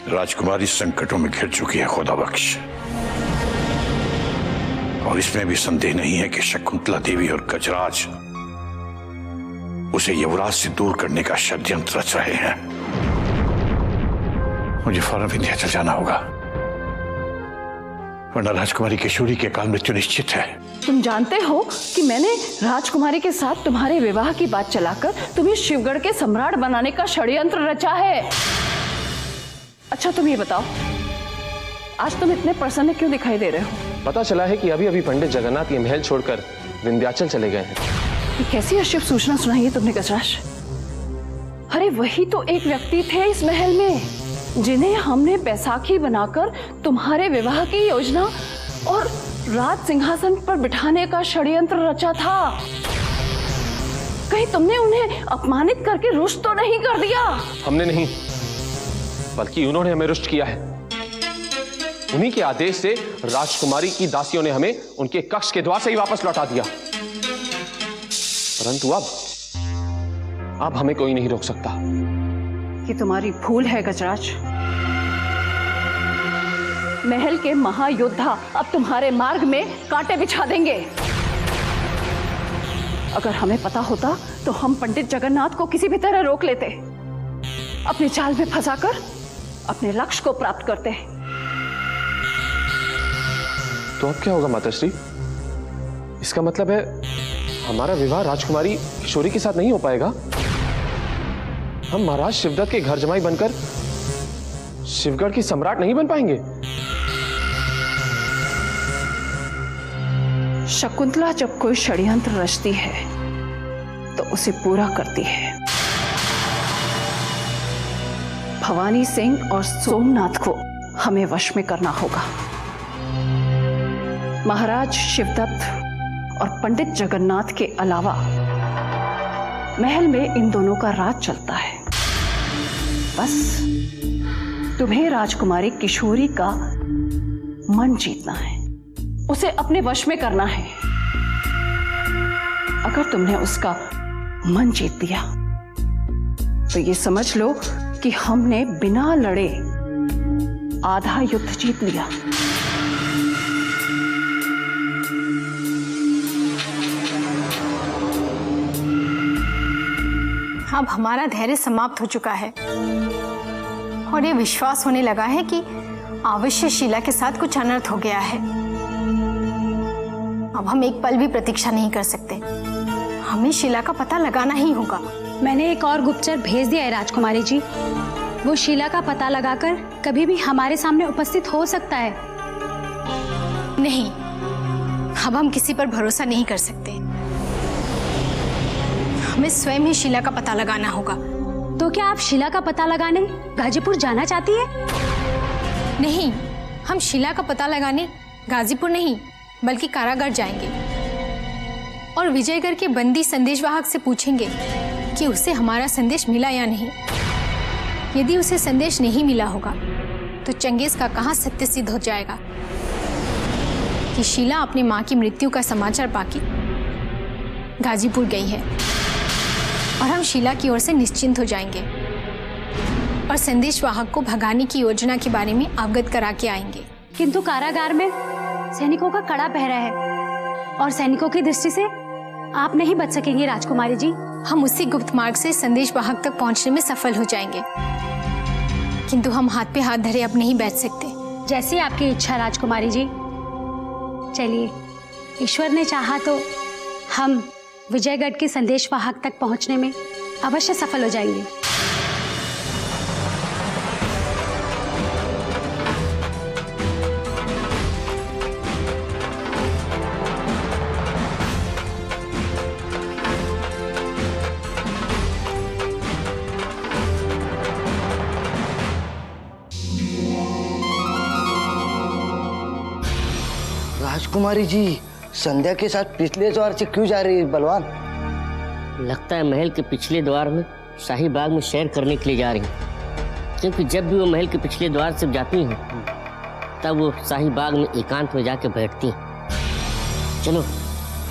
राजकुमारी संकटों में घिर चुकी है खुदा बख्श, और इसमें भी संदेह नहीं है कि शकुंतला देवी और गजराज उसे युवराज से दूर करने का षड्यंत्र रच रहे हैं। मुझे फौरन विंध्याचल जाना होगा, वरना राजकुमारी किशोरी के अकाल मृत्यु निश्चित है। तुम जानते हो कि मैंने राजकुमारी के साथ तुम्हारे विवाह की बात चलाकर तुम्हें शिवगढ़ के सम्राट बनाने का षड्यंत्र रचा है। अच्छा तुम ये बताओ, आज तुम इतने प्रसन्न क्यों दिखाई दे रहे हो? पता चला है कि अभी अभी पंडित जगन्नाथ ये महल छोड़कर विंध्याचल चले गए हैं। ये कैसी अशुभ सूचना सुनाई है तुमने गजराज? अरे वही तो एक व्यक्ति थे इस महल में जिन्हें हमने बैसाखी बनाकर तुम्हारे विवाह की योजना और राज सिंहासन पर बिठाने का षड्यंत्र रचा था। कहीं तुमने उन्हें अपमानित करके रुष्ट तो नहीं कर दिया? हमने नहीं, बल्कि उन्होंने हमें रुष्ट किया है। उन्हीं के आदेश से राजकुमारी की दासियों ने हमें उनके कक्ष के द्वार से ही वापस लौटा दिया। परंतु अब हमें कोई नहीं रोक सकता। ये तुम्हारी भूल है गजराज। महल के महायोद्धा अब तुम्हारे मार्ग में कांटे बिछा देंगे। अगर हमें पता होता तो हम पंडित जगन्नाथ को किसी भी तरह रोक लेते, अपने जाल में फंसाकर अपने लक्ष्य को प्राप्त करते। तो अब क्या होगा माताश्री? इसका मतलब है हमारा विवाह राजकुमारी किशोरी के साथ नहीं हो पाएगा। हम महाराज शिवदत्त के घर जमाई बनकर शिवगढ़ की सम्राट नहीं बन पाएंगे। शकुंतला जब कोई षड्यंत्र रचती है तो उसे पूरा करती है। भवानी सिंह और सोमनाथ को हमें वश में करना होगा। महाराज शिवदत्त और पंडित जगन्नाथ के अलावा महल में इन दोनों का राज चलता है। बस तुम्हें राजकुमारी किशोरी का मन जीतना है, उसे अपने वश में करना है। अगर तुमने उसका मन जीत दिया तो ये समझ लो कि हमने बिना लड़े आधा युद्ध जीत लिया। अब हमारा धैर्य समाप्त हो चुका है और ये विश्वास होने लगा है कि अवश्य शीला के साथ कुछ अनर्थ हो गया है। अब हम एक पल भी प्रतीक्षा नहीं कर सकते, हमें शीला का पता लगाना ही होगा। मैंने एक और गुप्तचर भेज दिया है राजकुमारी जी, वो शीला का पता लगाकर कभी भी हमारे सामने उपस्थित हो सकता है। नहीं, अब हम किसी पर भरोसा नहीं कर सकते, हमें स्वयं ही शीला का पता लगाना होगा। तो क्या आप शीला का पता लगाने गाजीपुर जाना चाहती है? नहीं, हम शीला का पता लगाने गाजीपुर नहीं बल्कि कारागार जाएंगे और विजयगढ़ के बंदी संदेशवाहक से पूछेंगे कि उसे हमारा संदेश मिला या नहीं। यदि उसे संदेश नहीं मिला होगा तो चंगेज का कहाँ सत्य सिद्ध हो जाएगा कि शीला अपनी माँ की मृत्यु का समाचार पाकर गाजीपुर गई है, और हम शीला की ओर से निश्चिंत हो जाएंगे और संदेशवाहक को भगाने की योजना के बारे में अवगत करा के आएंगे। किंतु कारागार में सैनिकों का कड़ा पहरा है और सैनिकों की दृष्टि से आप नहीं बच सकेंगे राजकुमारी जी। हम उसी गुप्त मार्ग से संदेशवाहक तक पहुंचने में सफल हो जाएंगे, किंतु हम हाथ पे हाथ धरे अब नहीं बैठ सकते। जैसी आपकी इच्छा राजकुमारी जी। चलिए, ईश्वर ने चाहा तो हम विजयगढ़ के संदेशवाहक तक पहुंचने में अवश्य सफल हो जाएंगे। राजकुमारी जी संध्या के साथ पिछले द्वार से क्यों जा रही है बलवान? लगता है महल के पिछले द्वार में शाही बाग में सैर करने के लिए जा रही हैं, क्योंकि जब भी वो महल के पिछले द्वार से जाती हैं तब वो शाही बाग में एकांत में जाके बैठती हैं। चलो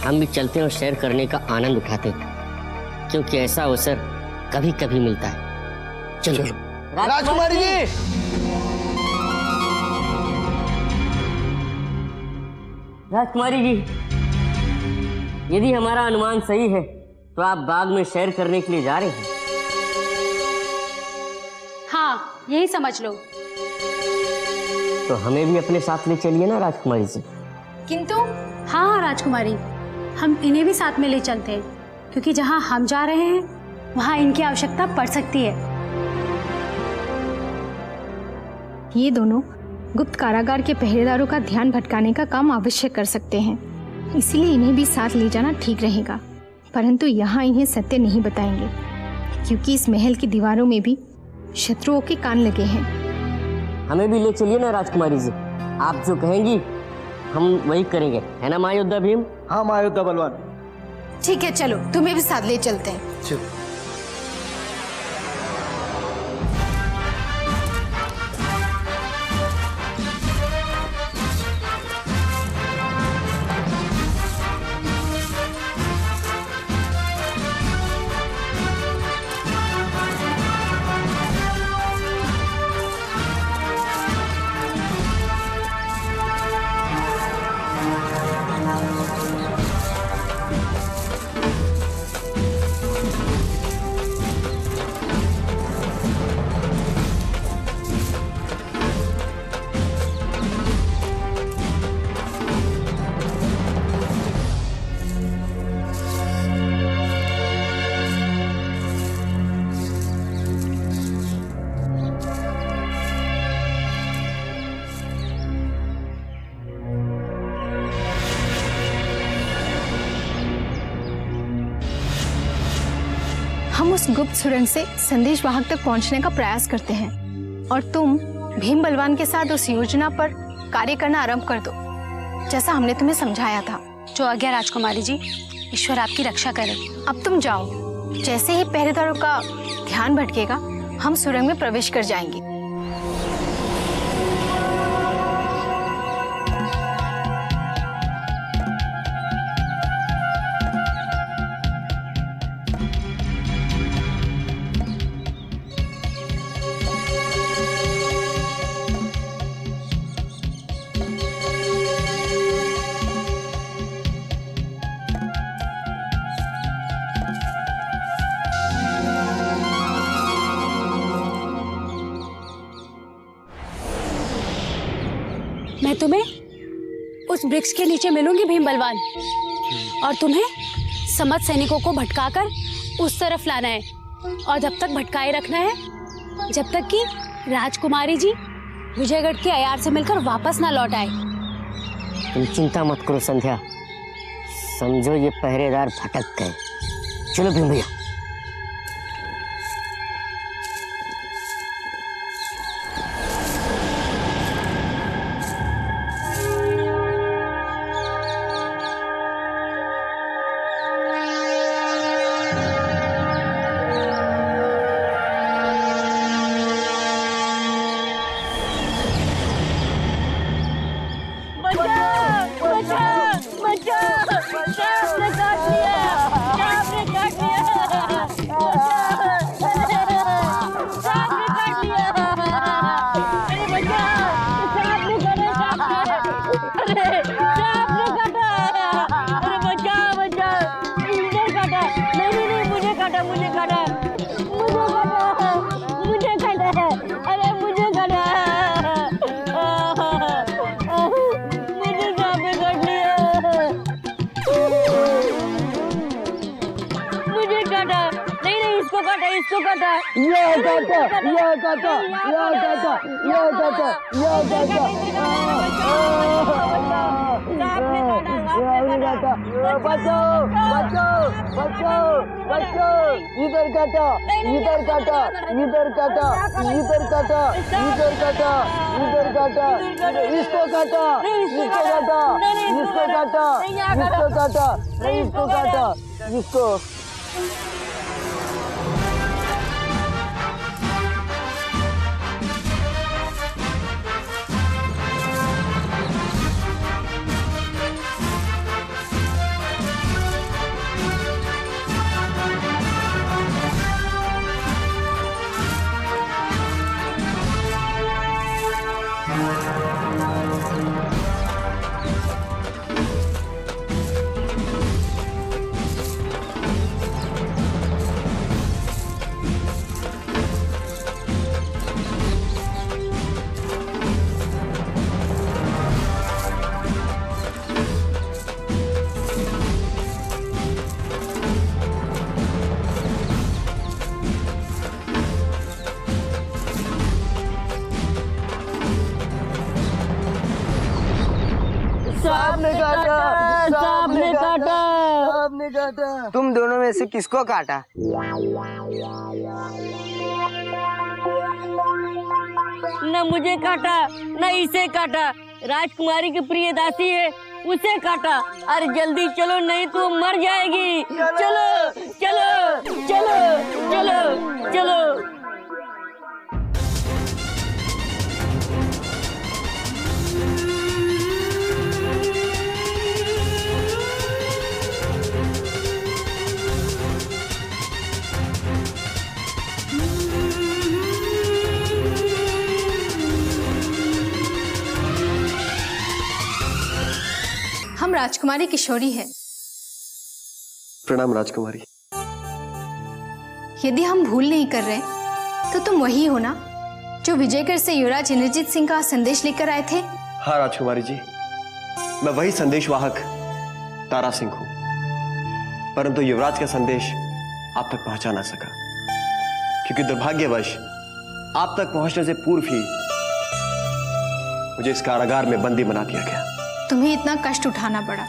हम भी चलते हैं और सैर करने का आनंद उठाते हैं, क्योंकि ऐसा अवसर कभी कभी मिलता है। चलो राजकुमारी जी। राजकुमारी जी, यदि हमारा अनुमान सही है तो आप बाग में सैर करने के लिए जा रहे हैं। हाँ, यही समझ लो। तो हमें भी अपने साथ ले चलिए ना राजकुमारी जी। किंतु हाँ राजकुमारी, हम इन्हें भी साथ में ले चलते हैं, क्योंकि जहाँ हम जा रहे हैं वहाँ इनकी आवश्यकता पड़ सकती है। ये दोनों गुप्त कारागार के पहरेदारों का ध्यान भटकाने का काम अवश्य कर सकते हैं, इसलिए इन्हें भी साथ ले जाना ठीक रहेगा। परंतु यहाँ इन्हें सत्य नहीं बताएंगे, क्योंकि इस महल की दीवारों में भी शत्रुओं के कान लगे हैं। हमें भी ले चलिए ना राजकुमारी जी, आप जो कहेंगी हम वही करेंगे, है ना महायोद्धा भीम? हाँ महायोद्धा बलवान। ठीक है, चलो तुम्हें भी साथ ले चलते हैं। चलो। हम उस गुप्त सुरंग से संदेश वाहक तक पहुंचने का प्रयास करते हैं और तुम भीम बलवान के साथ उस योजना पर कार्य करना आरंभ कर दो, जैसा हमने तुम्हें समझाया था। जो आज्ञा राजकुमारी जी, ईश्वर आपकी रक्षा करे। अब तुम जाओ, जैसे ही पहरेदारों का ध्यान भटकेगा हम सुरंग में प्रवेश कर जाएंगे। मैं तुम्हें उस वृक्ष के नीचे मिलूंगी भीम बलवान, और तुम्हें समस्त सैनिकों को भटकाकर उस तरफ लाना है, और जब तक भटकाए रखना है जब तक कि राजकुमारी जी विजयगढ़ के अयार से मिलकर वापस ना लौट आए। तुम चिंता मत करो संध्या, समझो ये पहरेदार भटक गए। चलो भीम भैया। इधर काटा, इधर काटा, इधर काटा, इधर काटा, इधर काटा, इधर काटा, इसको काटा, इसको काटा, इसको काटा, इसको काटा, इसको काटा, इसको। तुम दोनों में से किसको काटा? न मुझे काटा न इसे काटा, राजकुमारी की प्रिय दासी है उसे काटा। अरे जल्दी चलो नहीं तो मर जाएगी। चलो चलो चलो चलो चलो। हम राजकुमारी किशोरी है। प्रणाम राजकुमारी। यदि हम भूल नहीं कर रहे तो तुम वही हो ना जो विजयगढ़ से युवराज इंद्रजीत सिंह का संदेश लेकर आए थे? हाँ राजकुमारी जी, मैं वही संदेशवाहक तारा सिंह हूं, परंतु युवराज का संदेश आप तक पहुंचा ना सका क्योंकि दुर्भाग्यवश आप तक पहुंचने से पूर्व ही मुझे इस कारागार में बंदी बना दिया गया। तुम्हें इतना कष्ट उठाना पड़ा,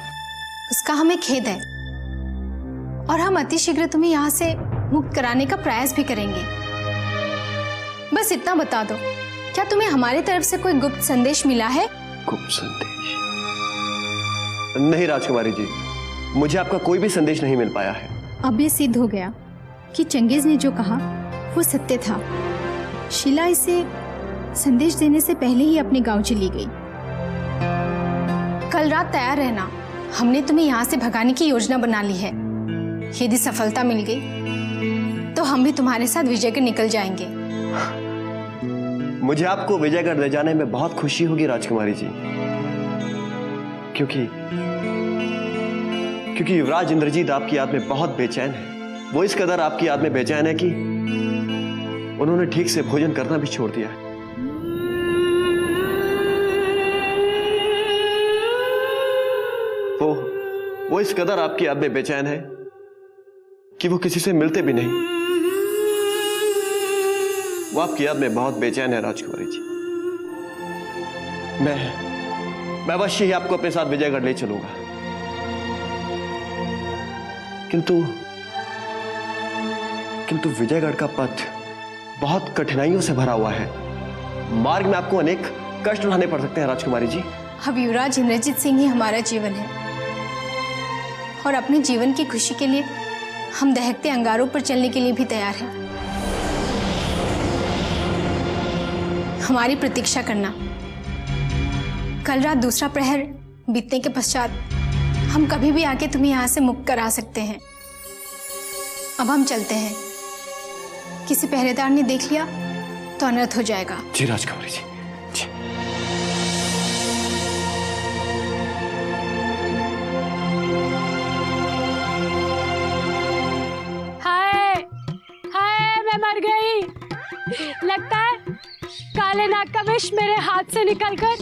उसका हमें खेद है और हम अतिशीघ्र तुम्हें यहाँ से मुक्त कराने का प्रयास भी करेंगे। बस इतना बता दो, क्या तुम्हें हमारी तरफ से कोई गुप्त संदेश मिला है? गुप्त संदेश? नहीं राजकुमारी जी, मुझे आपका कोई भी संदेश नहीं मिल पाया है। अब ये सिद्ध हो गया कि चंगेज ने जो कहा वो सत्य था। शीला इसे संदेश देने से पहले ही अपने गांव चली गई। कल रात तैयार रहना, हमने तुम्हें यहाँ से भगाने की योजना बना ली है। यदि सफलता मिल गई तो हम भी तुम्हारे साथ विजयगढ़ निकल जाएंगे। मुझे आपको विजयगढ़ ले जाने में बहुत खुशी होगी राजकुमारी जी, क्योंकि युवराज इंद्रजीत आपकी याद में बहुत बेचैन है। वो इस कदर आपकी याद में बेचैन है कि उन्होंने ठीक से भोजन करना भी छोड़ दिया है। वो इस कदर आपकी याद में बेचैन है कि वो किसी से मिलते भी नहीं। वो आपकी याद में बहुत बेचैन है राजकुमारी जी। मैं अवश्य ही आपको अपने साथ विजयगढ़ ले चलूंगा, किंतु विजयगढ़ का पथ बहुत कठिनाइयों से भरा हुआ है। मार्ग में आपको अनेक कष्ट उठाने पड़ सकते हैं राजकुमारी जी। अब युवराज इंद्रजीत सिंह ही हमारा जीवन है और अपने जीवन की खुशी के लिए हम दहकते अंगारों पर चलने के लिए भी तैयार हैं। हमारी प्रतीक्षा करना। कल रात दूसरा प्रहर बीतने के पश्चात हम कभी भी आके तुम्हें यहाँ से मुक्त करा सकते हैं। अब हम चलते हैं, किसी पहरेदार ने देख लिया तो अनर्थ हो जाएगा। जी राजकुमारी जी, जी। मर गई। लगता है काले नाग का विष मेरे हाथ से निकलकर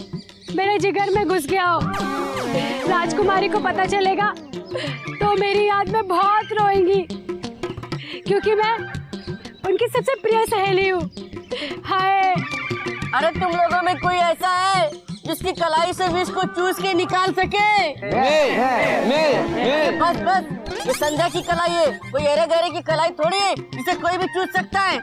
मेरे जिगर में घुस गया हो। राजकुमारी को पता चलेगा तो मेरी याद में बहुत रोएंगी, क्योंकि मैं उनकी सबसे प्रिय सहेली हूँ। हाय! अरे तुम लोगों में कोई ऐसा है जिसकी कलाई से विष को चूस के निकाल सके? नहीं। बस ये संध्या की कलाई है, कोई एरे गहरे की कलाई थोड़ी है जिसे कोई भी चूस सकता है।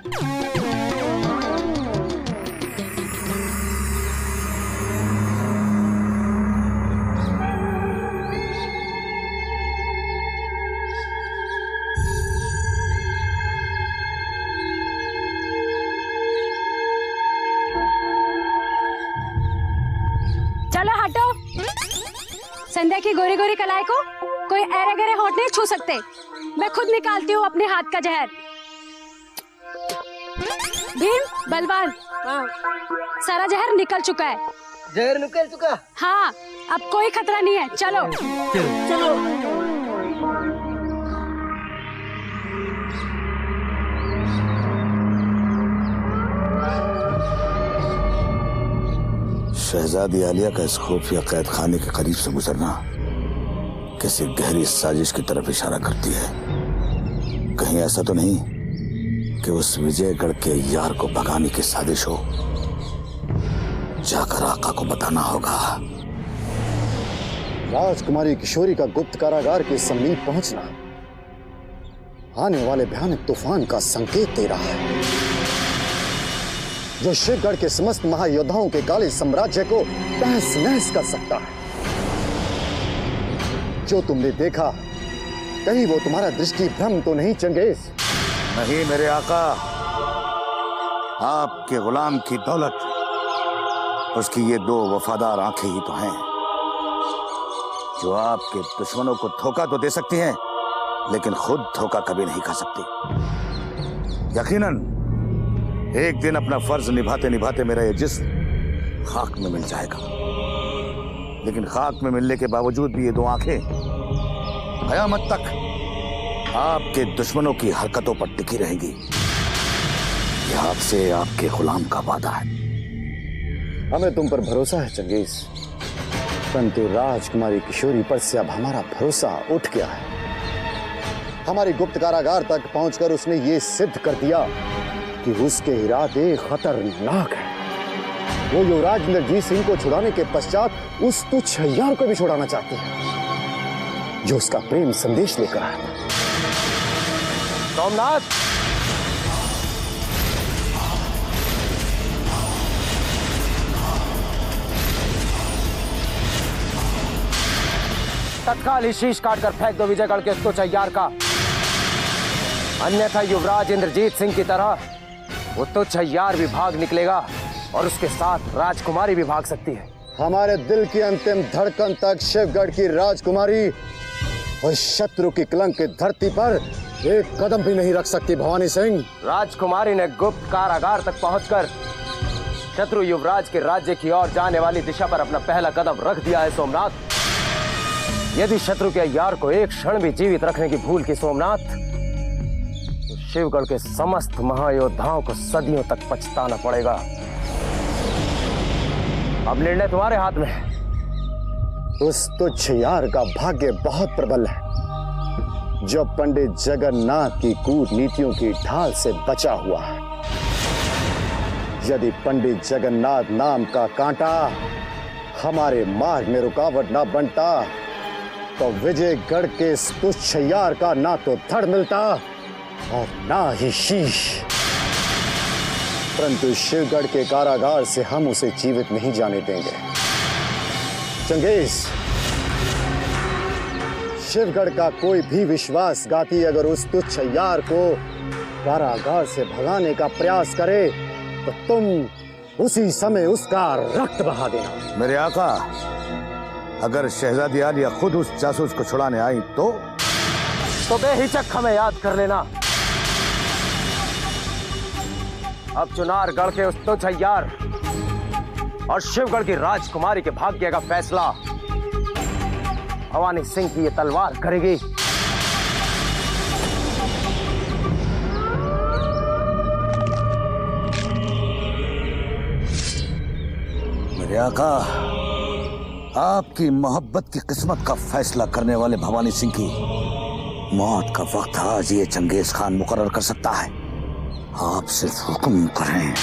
चलो हटो। संध्या की गोरी गोरी कलाई को कोई ऐरे गहरे होठ नहीं छू सकते। मैं खुद निकालती हूँ अपने हाथ का जहर। भीम, बलवान, सारा जहर निकल चुका है। जहर निकल चुका? हाँ, अब कोई खतरा नहीं है। चलो चलो। शहजादी आलिया का इस खुफिया कैद खाने के करीब से गुजरना किसी गहरी साजिश की तरफ इशारा करती है। कहीं ऐसा तो नहीं कि उस विजयगढ़ के यार को भगाने की साजिश हो? जाकर आका को बताना होगा। राजकुमारी किशोरी का गुप्त कारागार के समीप पहुंचना आने वाले भयानक तूफान का संकेत दे रहा है, जो शिवगढ़ के समस्त महायोद्धाओं के काले साम्राज्य को तहस नहस कर सकता है। जो तुमने देखा, कहीं वो तुम्हारा दृष्टि भ्रम तो नहीं चंगेज? नहीं मेरे आका, आपके गुलाम की दौलत, उसकी ये दो वफादार आंखें ही तो हैं, जो आपके दुश्मनों को धोखा तो दे सकती हैं, लेकिन खुद धोखा कभी नहीं खा सकती। यकीनन एक दिन अपना फर्ज निभाते निभाते मेरा ये जिस्म खाक में मिल जाएगा, लेकिन खाक में मिलने के बावजूद भी ये दो आंखें कयामत तक आपके दुश्मनों की हरकतों पर टिकी रहेंगी। यह आपसे आपके गुलाम का वादा है। हमें तुम पर भरोसा है चंगेज, परंतु राजकुमारी किशोरी पर से अब हमारा भरोसा उठ गया है। हमारी गुप्त कारागार तक पहुंचकर उसने ये सिद्ध कर दिया कि उसके इरादे खतरनाक हैं। वो युवराज इंद्रजीत सिंह को छुड़ाने के पश्चात उस तुच्छ हत्यार को भी छुड़ाना चाहती है, जो उसका प्रेम संदेश लेकर आया था। सोमनाथ, तत्काल ही शीश काटकर फेंक दो विजयगढ़ के तुच्छ हत्यार का, अन्यथा युवराज इंद्रजीत सिंह की तरह वो तुच्छ हत्यार भी भाग निकलेगा और उसके साथ राजकुमारी भी भाग सकती है। हमारे दिल की अंतिम धड़कन तक शिवगढ़ की राजकुमारी और शत्रु की कलंकित धरती पर एक कदम भी नहीं रख सकती। भवानी सिंह, राजकुमारी ने गुप्त कारागार तक पहुंचकर शत्रु युवराज के राज्य की ओर जाने वाली दिशा पर अपना पहला कदम रख दिया है। सोमनाथ, यदि शत्रु के यार को एक क्षण भी जीवित रखने की भूल की सोमनाथ, तो शिवगढ़ के समस्त महायोद्धाओं को सदियों तक पछताना पड़ेगा। अब निर्णय तुम्हारे हाथ में है। उस तुच्छ यार का भाग्य बहुत प्रबल है, जो पंडित जगन्नाथ की कूटनीतियों की ढाल से बचा हुआ है। यदि पंडित जगन्नाथ नाम का कांटा हमारे मार्ग में रुकावट ना बनता, तो विजयगढ़ के इस तुच्छ यार का ना तो धड़ मिलता और ना ही शीश। परंतु शिवगढ़ के कारागार से हम उसे जीवित नहीं जाने देंगे। चंगेज, शिवगढ़ का कोई भी विश्वासघाती अगर उस तुच्छ यार को कारागार से भगाने का प्रयास करे, तो तुम उसी समय उसका रक्त बहा देना। मेरे आका, अगर शहजादी आलिया खुद उस जासूस को छुड़ाने आई तो बेहिचक हमें याद कर लेना। अब चुनारगढ़ के उस तुच्छ हत्यार और शिवगढ़ की राजकुमारी के भाग्य का फैसला भवानी सिंह की ये तलवार करेगी। मेरे आका, आपकी मोहब्बत की किस्मत का फैसला करने वाले भवानी सिंह की मौत का वक्त आज ये चंगेज खान मुकर्रर कर सकता है। आप सिर्फ हुक्म करें।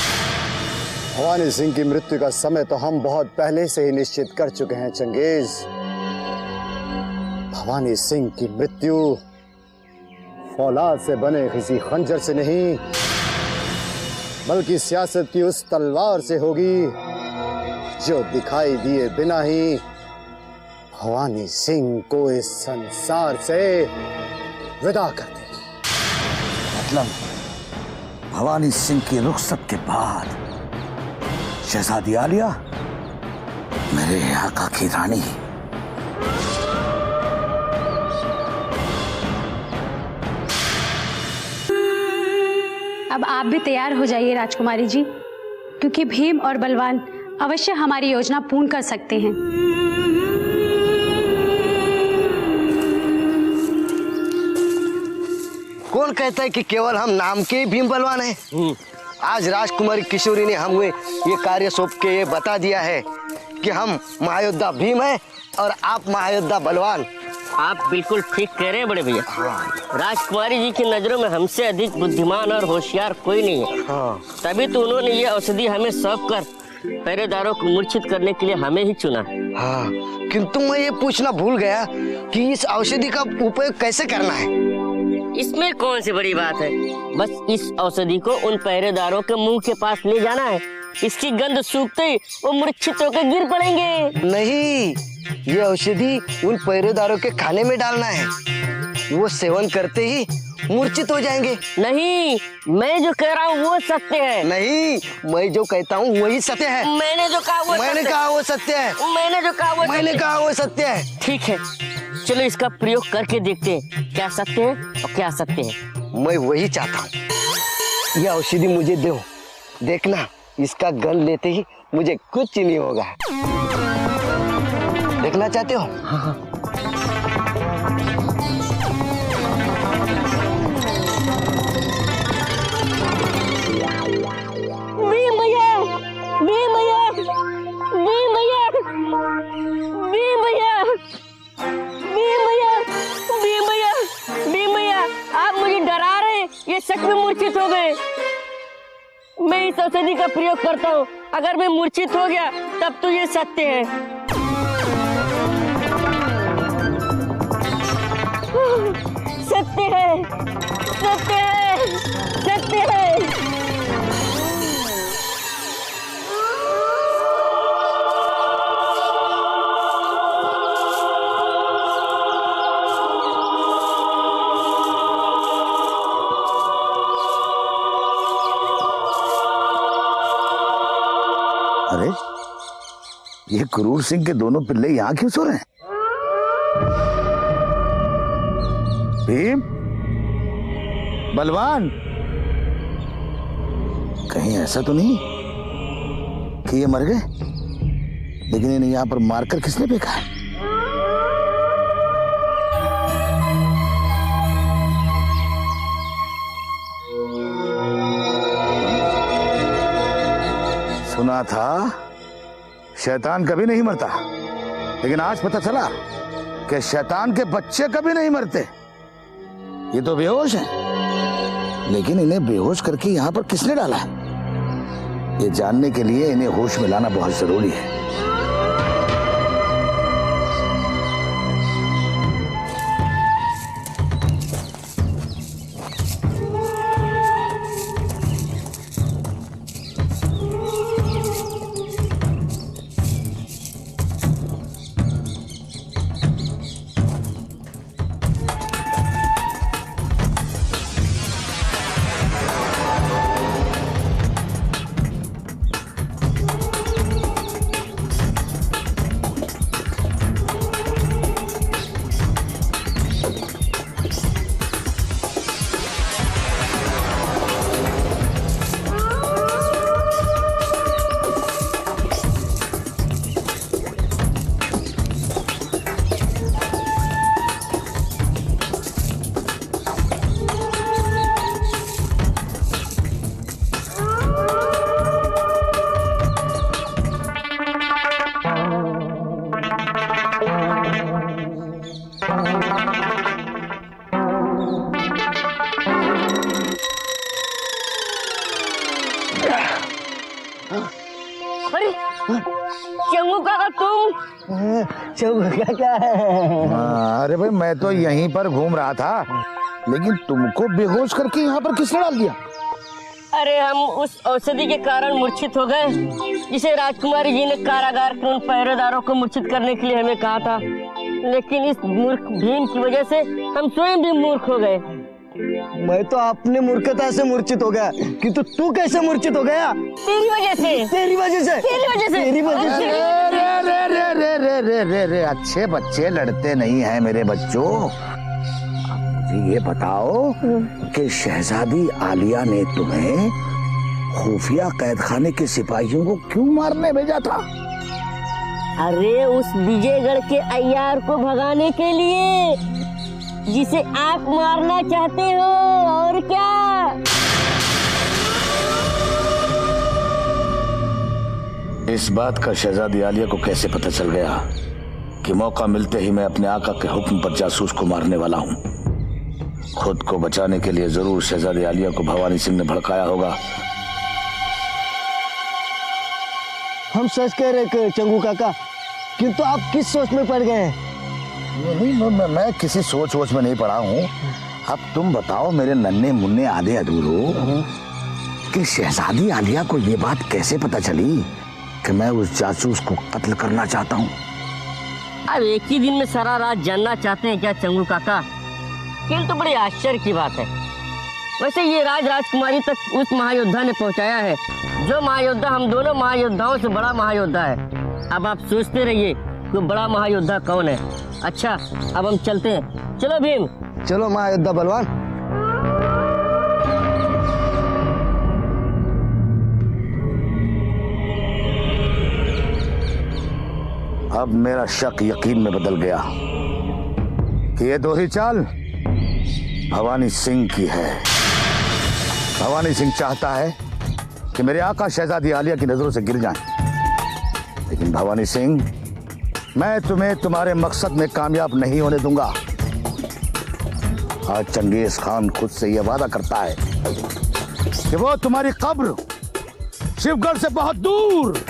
भवानी सिंह की मृत्यु का समय तो हम बहुत पहले से ही निश्चित कर चुके हैं चंगेज। भवानी सिंह की मृत्यु फौलाद से बने किसी खंजर से नहीं, बल्कि सियासत की उस तलवार से होगी जो दिखाई दिए बिना ही भवानी सिंह को इस संसार से विदा कर देगी। मतलब भवानी सिंह की रुखसत के बाद शहजादी आलिया मेरे आका की रानी। अब आप भी तैयार हो जाइए राजकुमारी जी, क्योंकि भीम और बलवान अवश्य हमारी योजना पूर्ण कर सकते हैं। कौन कहता है कि केवल हम नाम के ही भीम बलवान हैं? आज राजकुमारी किशोरी ने हमें ये कार्य सौंप के ये बता दिया है कि हम महायोद्धा भीम हैं और आप महायोद्धा बलवान। आप बिल्कुल ठीक कह रहे हैं बड़े भैया। राजकुमारी जी की नजरों में हमसे अधिक बुद्धिमान और होशियार कोई नहीं है। तभी तो उन्होंने ये औषधि हमें सौंप कर पहरेदारों को मूर्छित करने के लिए हमें ही चुना। हाँ, किंतु मैं ये पूछना भूल गया कि इस औषधि का उपयोग कैसे करना है। इसमें कौन सी बड़ी बात है? बस इस औषधि को उन पहरेदारों के मुंह के पास ले जाना है। इसकी गंध सूखते ही वो मूर्छित होकर गिर पड़ेंगे। नहीं, ये औषधि उन पहरेदारों के खाने में डालना है। वो सेवन करते ही मूर्छित हो जाएंगे। नहीं, मैं जो कह रहा हूँ वो सत्य है। नहीं, मैं जो कहता हूँ वही सत्य है। मैंने जो कहा वो मैंने कहा वो सत्य है। मैंने जो कहा वो मैंने कहा वो सत्य है। ठीक है, चलो इसका प्रयोग करके देखते हैं क्या सत्य है और क्या असत्य है। मैं वही चाहता हूँ। ये औषधि मुझे दो, देखना इसका गंध लेते ही मुझे कुछ नहीं होगा। देखना चाहते हो? हाँ। आप मुझे डरा रहे हैं, ये सच में मूर्छित हो गए। मैं इस औषधि का प्रयोग करता हूँ, अगर मैं मूर्छित हो गया तब तो ये सत्य है। सत्य है, सत्य है, सत्य है। अरे ये क्रूर सिंह के दोनों पिल्ले यहाँ क्यों सो रहे हैं? भीम, बलवान, कहीं ऐसा तो नहीं कि ये मर गए, लेकिन इन्हें यहाँ पर मारकर किसने फेंका है? सुना था शैतान कभी नहीं मरता, लेकिन आज पता चला कि शैतान के बच्चे कभी नहीं मरते। ये तो बेहोश हैं, लेकिन इन्हें बेहोश करके यहाँ पर किसने डाला है, ये जानने के लिए इन्हें होश में लाना बहुत जरूरी है। अरे भाई, मैं तो यहीं पर घूम रहा था, लेकिन तुमको बेहोश करके यहाँ पर किसने डाल दिया? अरे हम उस औषधि के कारण मूर्छित हो गए, जिसे राजकुमारी जी ने कारागार के उन पहरेदारों को मूर्छित करने के लिए हमें कहा था, लेकिन इस मूर्ख भीम की वजह से हम स्वयं भी मूर्ख हो गए। मैं तो अपने मूर्खता से मूर्छित हो गया, किंतु तू कैसे मूर्छित हो गया? तेरी वजह से। तेरी वजह से। तेरी वजह से। तेरी वजह से। रे अच्छे बच्चे लड़ते नहीं हैं मेरे बच्चों। मुझे ये बताओ कि शहजादी आलिया ने तुम्हें खुफिया कैदखाने के सिपाहियों को क्यों मारने भेजा था? अरे उस विजयगढ़ के अय्यार को भगाने के लिए, जिसे आप मारना चाहते हो, और क्या? इस बात का शहजादी आलिया को कैसे पता चल गया कि मौका मिलते ही मैं अपने आका के हुक्म पर जासूस को मारने वाला हूँ? खुद को बचाने के लिए जरूर शहजादी आलिया को भवानी सिंह ने भड़काया होगा। हम सच कह रहे चंगू काका, किंतु आप किस सोच में पड़ गए हैं? नहीं, मैं किसी सोच वोच में नहीं पड़ा हूँ। अब तुम बताओ मेरे नन्हे मुन्ने आधे अधूरो कि शहजादी आलिया को ये बात कैसे पता चली कि मैं उस जासूस को कत्ल करना चाहता हूँ? अब एक ही दिन में सारा राज जानना चाहते हैं क्या चंगू काका? ये तो बड़ी आश्चर्य की बात है। वैसे ये राज राजकुमारी तक उस महायोद्धा ने पहुंचाया है, जो महायोद्धा हम दोनों महायोद्धाओं से बड़ा महायोद्धा है। अब आप सोचते रहिए कि बड़ा महायोद्धा कौन है। अच्छा, अब हम चलते हैं। चलो भीम। चलो महायोद्धा बलवान। अब मेरा शक यकीन में बदल गया कि ये दोहरी चाल भवानी सिंह की है। भवानी सिंह चाहता है कि मेरे आका शहजादी आलिया की नजरों से गिर जाएं। लेकिन भवानी सिंह, मैं तुम्हें तुम्हारे मकसद में कामयाब नहीं होने दूंगा। आज चंगेज खान खुद से यह वादा करता है कि वो तुम्हारी कब्र शिवगढ़ से बहुत दूर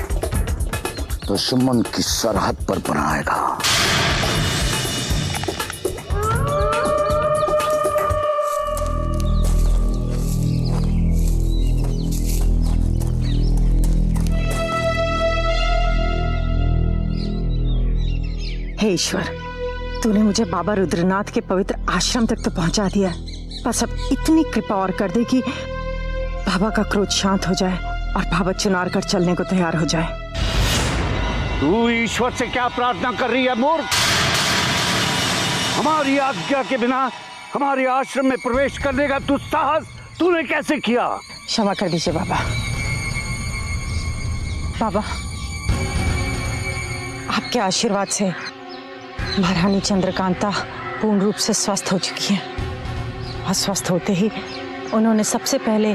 दुश्मन की सरहद पर बनाएगा। हे ईश्वर, तूने मुझे बाबा रुद्रनाथ के पवित्र आश्रम तक तो पहुंचा दिया। बस अब इतनी कृपा और कर दे कि बाबा का क्रोध शांत हो जाए और बाबा चुनारगढ़ चलने को तैयार हो जाए। तू ईश्वर से क्या प्रार्थना कर रही है मूर्ख? हमारी आज्ञा के बिना हमारे आश्रम में प्रवेश करने का दुस्साहस तूने कैसे किया? क्षमा कर दीजिए बाबा। बाबा, आपके आशीर्वाद से महारानी चंद्रकांता पूर्ण रूप से स्वस्थ हो चुकी है। और स्वस्थ होते ही उन्होंने सबसे पहले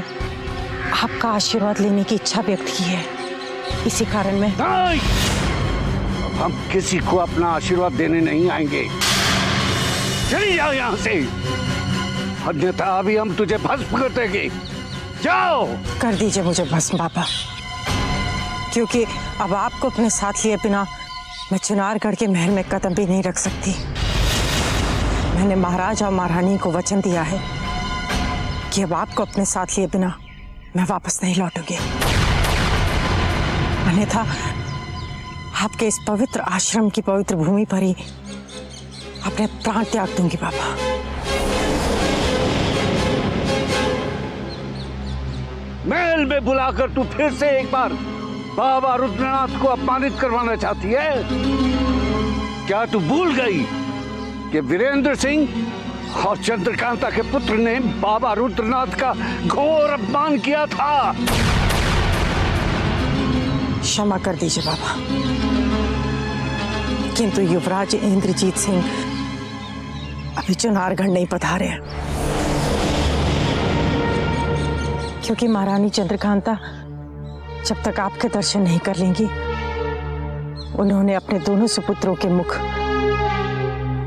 आपका आशीर्वाद लेने की इच्छा व्यक्त की है। इसी कारण मैं नहीं! अब हम किसी को अपना आशीर्वाद देने नहीं आएंगे। चली जाओ यहाँ से, अन्यथा अभी हम तुझे भस्म कर देंगे। जाओ। कर दीजिए मुझे भस्म बाबा, क्योंकि अब आपको अपने साथ लिए बिना मैं चुनारगढ़ के महल में कदम भी नहीं रख सकती। मैंने महाराज और महारानी को वचन दिया है कि अब आपको अपने साथ लिए बिना मैं वापस नहीं लौटूंगी। अन्यथा आपके इस पवित्र आश्रम की पवित्र भूमि पर ही अपने प्राण त्याग दूंगी बाबा। महल में बुलाकर तू फिर से एक बार बाबा रुद्रनाथ को अपमानित करवाना चाहती है? क्या तू भूल गई कि वीरेंद्र सिंह और चंद्रकांता के पुत्र ने बाबा रुद्रनाथ का घोर अपमान किया था? क्षमा कर दीजिए बाबा, किंतु युवराज इंद्रजीत सिंह अभी चुनारगढ़ नहीं पधारे हैं, क्योंकि महारानी चंद्रकांता जब तक आपके दर्शन नहीं कर लेंगी, उन्होंने अपने दोनों सुपुत्रों के मुख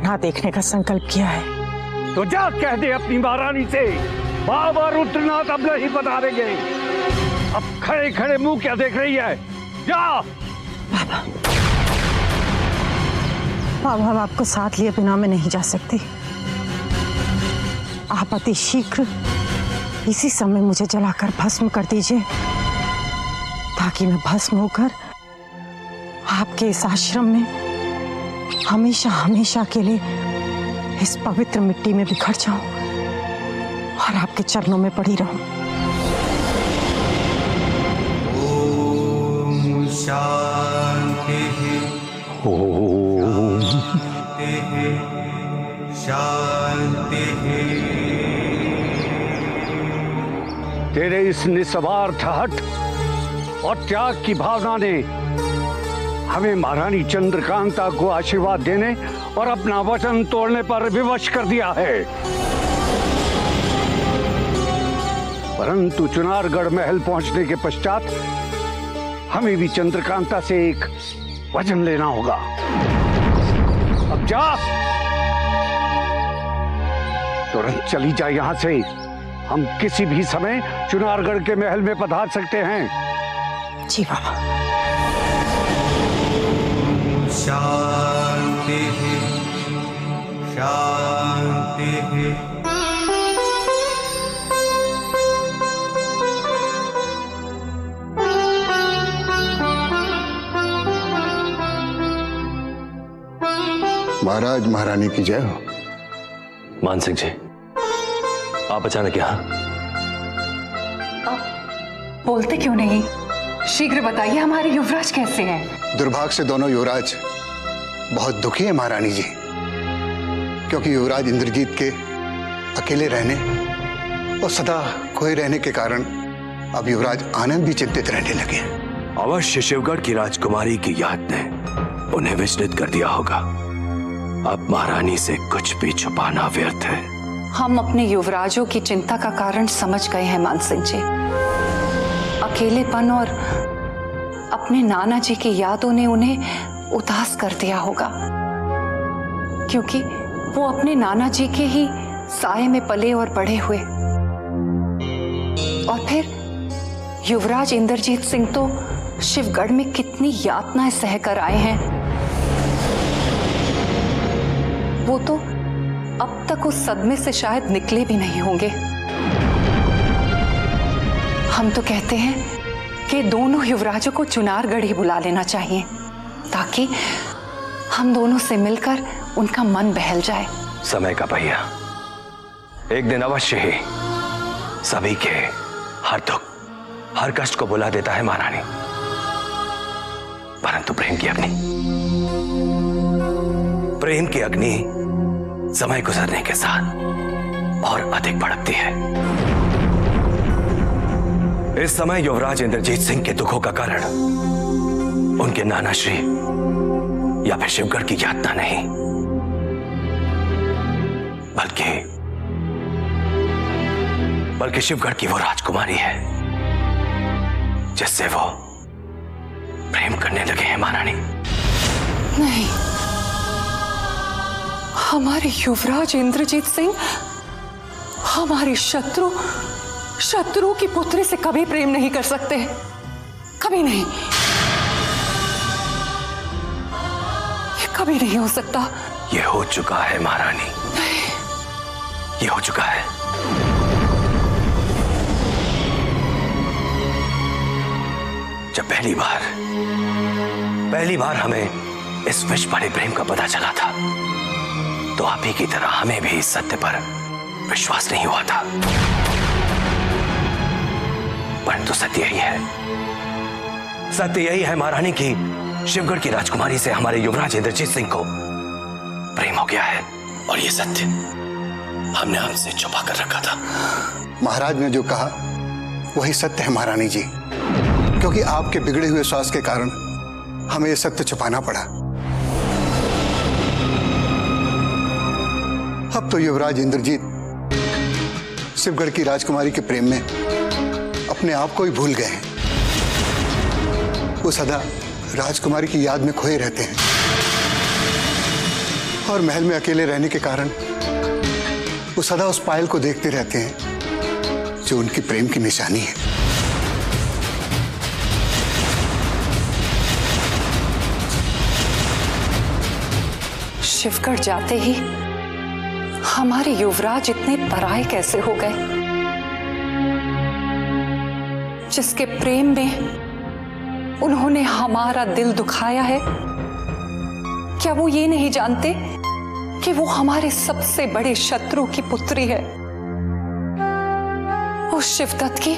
ना देखने का संकल्प किया है। तो जा कह दे अपनी महारानी से बाबा रुद्रनाथ अब नहीं पधारेंगे। अब खड़े खड़े मुंह क्या देख रही है? जा। बाबा, बाबा, हम आपको साथ लिए बिना मैं नहीं जा सकती। आप अति शीघ्र इसी समय मुझे जलाकर भस्म कर दीजिए, ताकि मैं भस्म होकर आपके इस आश्रम में हमेशा हमेशा के लिए इस पवित्र मिट्टी में बिखर जाऊं और आपके चरणों में पड़ी रहूं। ओम शांति ओम शांति। तेरे इस निस्वार्थ हट और त्याग की भावना ने हमें महारानी चंद्रकांता को आशीर्वाद देने और अपना वचन तोड़ने पर विवश कर दिया है। परंतु चुनारगढ़ महल पहुंचने के पश्चात हमें भी चंद्रकांता से एक वचन लेना होगा। अब जा, तुरंत चली जा यहाँ से। हम किसी भी समय चुनारगढ़ के महल में पधार सकते हैं। जी बाबा। शांति शांति। महाराज महारानी की जय हो। मान सिंह जी, आप अचानक यहाँ? बोलते क्यों नहीं? शीघ्र बताइए, हमारे युवराज कैसे हैं? दुर्भाग्य से दोनों युवराज बहुत दुखी है महारानी जी, क्योंकि युवराज इंद्रजीत के अकेले रहने और सदा खोए रहने के कारण अब युवराज आनंद भी चिंतित रहने लगे हैं। अवश्य शिवगढ़ की राजकुमारी की याद ने उन्हें विचलित कर दिया होगा। अब महारानी से कुछ भी छुपाना व्यर्थ है। हम अपने युवराजों की चिंता का कारण समझ गए हैं मान सिंह जी। अकेलेपन और अपने नाना जी की यादों ने उन्हें उदास कर दिया होगा, क्योंकि वो अपने नाना जी के ही साए में पले और बड़े हुए। और फिर युवराज इंद्रजीत सिंह तो शिवगढ़ में कितनी यातनाएं सहकर आए हैं। वो तो अब तक उस सदमे से शायद निकले भी नहीं होंगे। हम तो कहते हैं कि दोनों युवराजों को चुनारगढ़ ही बुला लेना चाहिए, ताकि हम दोनों से मिलकर उनका मन बहल जाए। समय का पहिया एक दिन अवश्य ही सभी के हर दुख हर कष्ट को बुला देता है महारानी, परंतु प्रेम की अग्नि समय गुजरने के साथ और अधिक भड़कती है। इस समय युवराज इंद्रजीत सिंह के दुखों का कारण उनके नाना श्री या फिर शिवगढ़ की यातना नहीं, बल्कि शिवगढ़ की वो राजकुमारी है जिससे वो प्रेम करने लगे हैं महारानी। नहीं, हमारे युवराज इंद्रजीत सिंह हमारी शत्रु की पुत्री से कभी प्रेम नहीं कर सकते, कभी नहीं। ये कभी नहीं हो सकता। ये हो चुका है महारानी, ये हो चुका है। जब पहली बार हमें इस विष भरे प्रेम का पता चला था, तो आप ही की तरह हमें भी इस सत्य पर विश्वास नहीं हुआ था। परंतु सत्य यही है महारानी की शिवगढ़ की राजकुमारी से हमारे युवराज इंद्रजीत सिंह को प्रेम हो गया है, और ये सत्य हमने आपसे छुपा कर रखा था। महाराज ने जो कहा वही सत्य है महारानी जी, क्योंकि आपके बिगड़े हुए स्वास्थ्य के कारण हमें यह सत्य छुपाना पड़ा। अब तो युवराज इंद्रजीत शिवगढ़ की राजकुमारी के प्रेम में अपने आप को ही भूल गए हैं। वो सदा राजकुमारी की याद में खोए रहते हैं, और महल में अकेले रहने के कारण वो सदा उस पायल को देखते रहते हैं जो उनकी प्रेम की निशानी है। शिवगढ़ जाते ही हमारे युवराज इतने पराये कैसे हो गए? जिसके प्रेम में उन्होंने हमारा दिल दुखाया है, क्या वो ये नहीं जानते कि वो हमारे सबसे बड़े शत्रु की पुत्री है, उस शिवदत्त की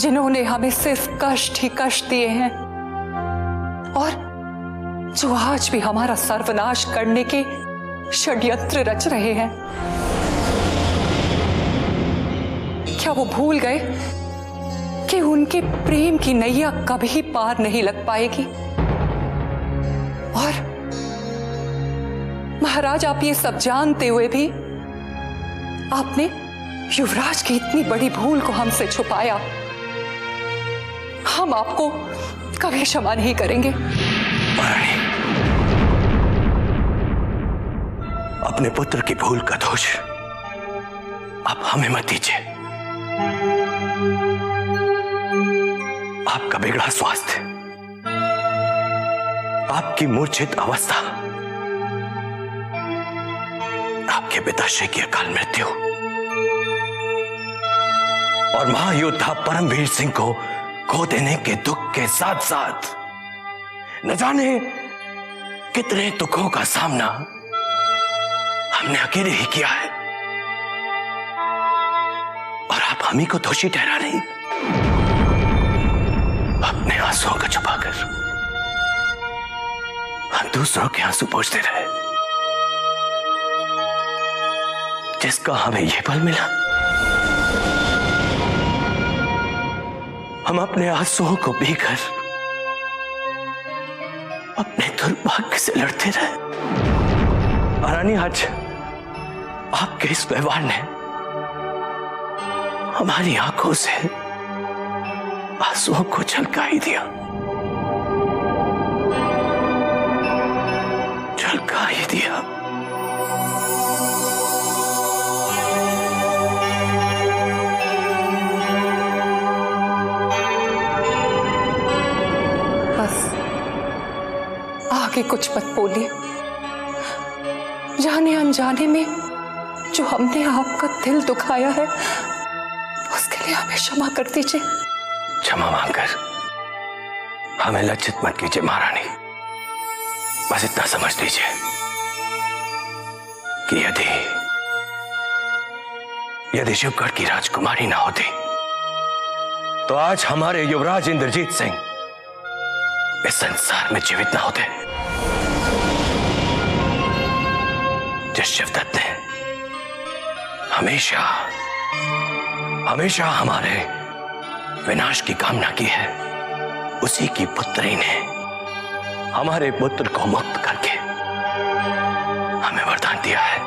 जिन्होंने हमें सिर्फ कष्ट ही कष्ट दिए हैं, और जो आज भी हमारा सर्वनाश करने के षड्यंत्र रच रहे हैं। क्या वो भूल गए कि उनके प्रेम की नैया कभी पार नहीं लग पाएगी? और महाराज, आप ये सब जानते हुए भी आपने युवराज की इतनी बड़ी भूल को हमसे छुपाया। हम आपको कभी क्षमा नहीं करेंगे। अपने पुत्र की भूल का दोष आप हमें मत दीजिए। आपका बिगड़ा स्वास्थ्य, आपकी मूर्छित अवस्था, आपके पिताश्री की अकाल मृत्यु और महायोद्धा परमवीर सिंह को खो देने के दुख के साथ साथ न जाने कितने दुखों का सामना हमने अकेले ही किया है, और आप हम ही को दोषी ठहरा रही। अपने आंसुओं को छुपाकर हम दूसरों के आंसू पोंछते रहे। जिसका हमें यह बल मिला, हम अपने आंसुओं को पीकर अपने दुर्भाग्य से लड़ते रहे। रानी, आज आपके इस व्यवहार ने हमारी आंखों से आंसुओं को झलका ही दिया, झलका ही दिया। आगे कुछ मत बोलिए। जाने अनजाने में जो हमने आपका दिल दुखाया है, उसके लिए हमें क्षमा कर दीजिए। क्षमा मांगकर हमें लज्जित मत कीजिए महारानी। बस इतना समझ लीजिए कि यदि शिवगढ़ की राजकुमारी ना होती तो आज हमारे युवराज इंद्रजीत सिंह इस संसार में जीवित ना होते। जिस शिवदत्त ने हमेशा हमेशा हमारे विनाश की कामना की है, उसी की पुत्री ने हमारे पुत्र को मुक्त करके हमें वरदान दिया है।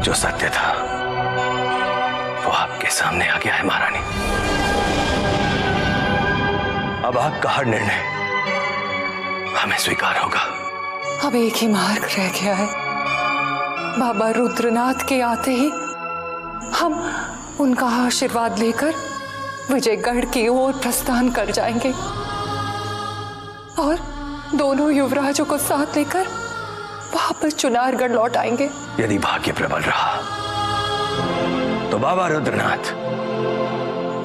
जो सत्य था वो आपके सामने आ गया है महारानी। अब आपका हर निर्णय हमें स्वीकार होगा। अब एक ही मार्ग रह गया है। बाबा रुद्रनाथ के आते ही हम उनका आशीर्वाद लेकर विजयगढ़ की ओर प्रस्थान कर जाएंगे और दोनों युवराजों को साथ लेकर वापस चुनारगढ़ लौट आएंगे। यदि भाग्य प्रबल रहा तो बाबा रुद्रनाथ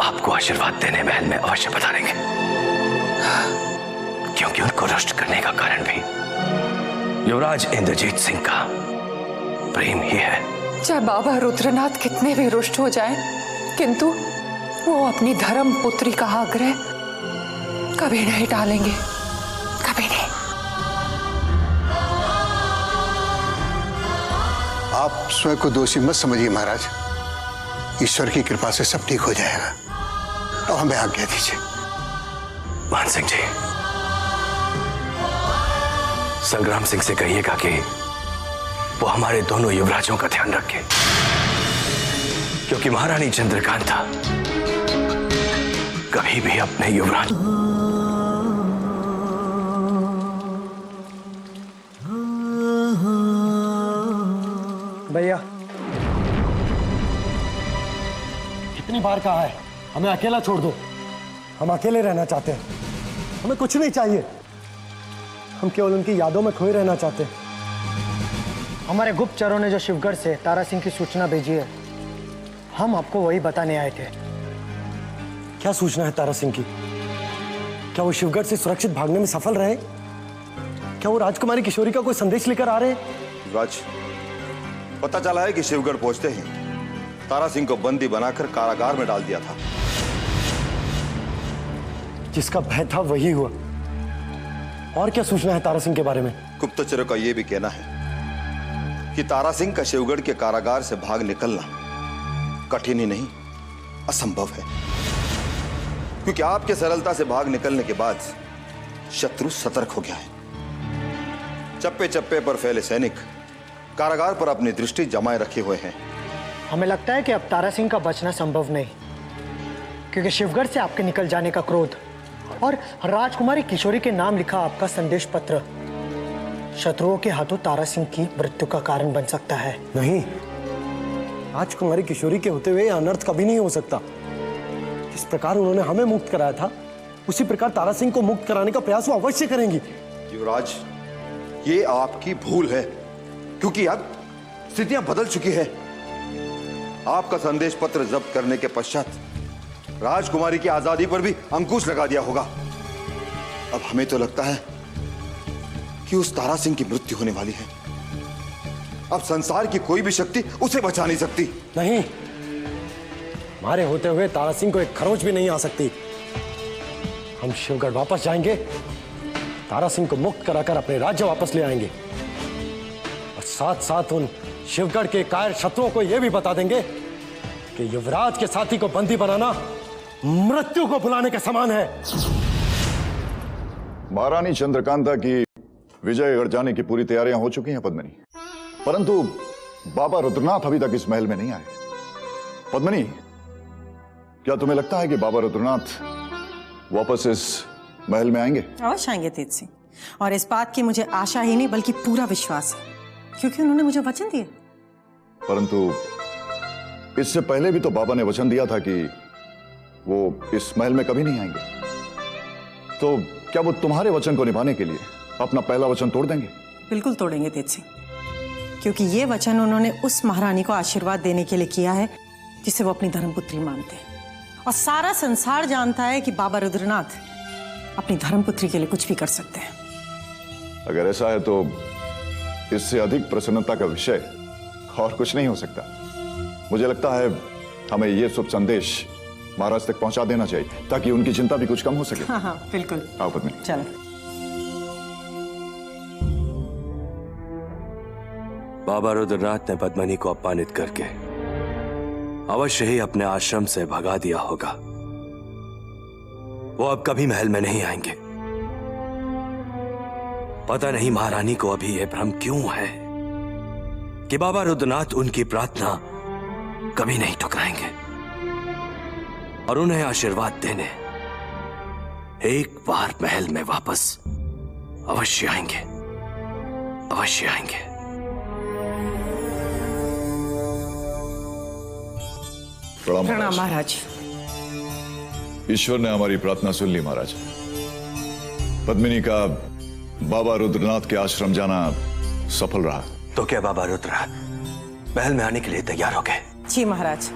आपको आशीर्वाद देने महल में अवश्य बता देंगे, क्योंकि उनको रुष्ट करने का कारण भी युवराज इंद्रजीत सिंह का प्रेम ही है। चाहे बाबा रुद्रनाथ कितने भी रुष्ट हो जाएं, किंतु वो अपनी धर्म पुत्री का आग्रह कभी नहीं टालेंगे, कभी नहीं। आप स्वयं को दोषी मत समझिए महाराज। ईश्वर की कृपा से सब ठीक हो जाएगा। अब हमें आज्ञा दीजिए। मान सिंह जी, संग्राम सिंह से कहिएगा कि वो हमारे दोनों युवराजों का ध्यान रखे, क्योंकि महारानी चंद्रकांता कभी भी अपने युवराज भैया कितनी बार कहा है हमें अकेला छोड़ दो। हम अकेले रहना चाहते हैं, हमें कुछ नहीं चाहिए। हम केवल उनकी यादों में खोए रहना चाहते हैं। हमारे गुप्तचरों ने जो शिवगढ़ से तारा सिंह की सूचना भेजी है, हम आपको वही बताने आए थे। क्या सूचना है तारा सिंह की? क्या वो शिवगढ़ से सुरक्षित भागने में सफल रहे? क्या वो राजकुमारी किशोरी का कोई संदेश लेकर आ रहे हैं? राज, पता चला है कि शिवगढ़ पहुंचते ही तारा सिंह को बंदी बनाकर कारागार में डाल दिया था। जिसका भय था वही हुआ। और क्या सूचना है तारा सिंह के बारे में? गुप्तचरों का यह भी कहना है कि तारा सिंह का शिवगढ़ के कारागार से भाग निकलना कठिन ही नहीं, असंभव है, क्योंकि आपके सरलता से भाग निकलने के बाद शत्रु सतर्क हो गया है। चप्पे चप्पे पर फैले सैनिक कारागार पर अपनी दृष्टि जमाए रखे हुए हैं। हमें लगता है कि अब तारा सिंह का बचना संभव नहीं, क्योंकि शिवगढ़ से आपके निकल जाने का क्रोध और राजकुमारी किशोरी के नाम लिखा आपका संदेश पत्र शत्रुओं के हाथों तारा सिंह की मृत्यु का कारण बन सकता है। नहीं, राजकुमारी किशोरी के होते हुए अनर्थ कभी नहीं हो सकता। जिस प्रकार उन्होंने हमें मुक्त कराया था, उसी प्रकार तारा सिंह को मुक्त कराने का प्रयास वो अवश्य करेंगी। युवराज, ये आपकी भूल है, क्योंकि अब स्थितियां बदल चुकी है। आपका संदेश पत्र जब्त करने के पश्चात राजकुमारी की आजादी पर भी अंकुश लगा दिया होगा। अब हमें तो लगता है कि उस तारा सिंह की मृत्यु होने वाली है। अब संसार की कोई भी शक्ति उसे बचा नहीं सकती। नहीं, हमारे होते हुए तारा सिंह को एक खरोंच भी नहीं आ सकती। हम शिवगढ़ वापस जाएंगे, तारा सिंह को मुक्त कराकर अपने राज्य वापस ले आएंगे और साथ साथ उन शिवगढ़ के कायर शत्रुओं को यह भी बता देंगे कि युवराज के साथी को बंदी बनाना मृत्यु को बुलाने के समान है। महारानी चंद्रकांता की विजयगढ़ जाने की पूरी तैयारियां हो चुकी हैं पद्मिनी, परंतु बाबा रुद्रनाथ अभी तक इस महल में नहीं आए। पद्मिनी, क्या तुम्हें लगता है कि बाबा रुद्रनाथ वापस इस महल में आएंगे? अवश्य आएंगे तेज सिंह, और इस बात की मुझे आशा ही नहीं बल्कि पूरा विश्वास है, क्योंकि उन्होंने मुझे वचन दिया। परंतु इससे पहले भी तो बाबा ने वचन दिया था कि वो इस महल में कभी नहीं आएंगे। तो क्या वो तुम्हारे वचन को निभाने के लिए अपना पहला वचन तोड़ देंगे? बिल्कुल तोड़ेंगे तेज सिंह, क्योंकि ये वचन उन्होंने उस महारानी को आशीर्वाद देने के लिए किया है जिसे वो अपनी धर्मपुत्री मानते हैं, और सारा संसार जानता है कि बाबा रुद्रनाथ अपनी धर्मपुत्री के लिए कुछ भी कर सकते हैं। अगर ऐसा है तो इससे अधिक प्रसन्नता का विषय और कुछ नहीं हो सकता। मुझे लगता है हमें यह शुभ संदेश महाराज तक पहुंचा देना चाहिए ताकि उनकी चिंता भी कुछ कम हो सके। हाँ हाँ बिल्कुल। आओ पद्मिनी। चलो। बाबा रुद्रनाथ ने पद्मिनी को अपमानित करके अवश्य ही अपने आश्रम से भगा दिया होगा। वो अब कभी महल में नहीं आएंगे। पता नहीं महारानी को अभी यह भ्रम क्यों है कि बाबा रुद्रनाथ उनकी प्रार्थना कभी नहीं ठुकराएंगे और उन्हें आशीर्वाद देने एक बार महल में वापस अवश्य आएंगे, अवश्य आएंगे। प्रणाम महाराज। ईश्वर ने हमारी प्रार्थना सुन ली महाराज। पद्मिनी का बाबा रुद्रनाथ के आश्रम जाना सफल रहा। तो क्या बाबा रुद्रनाथ महल में आने के लिए तैयार हो गए? जी महाराज,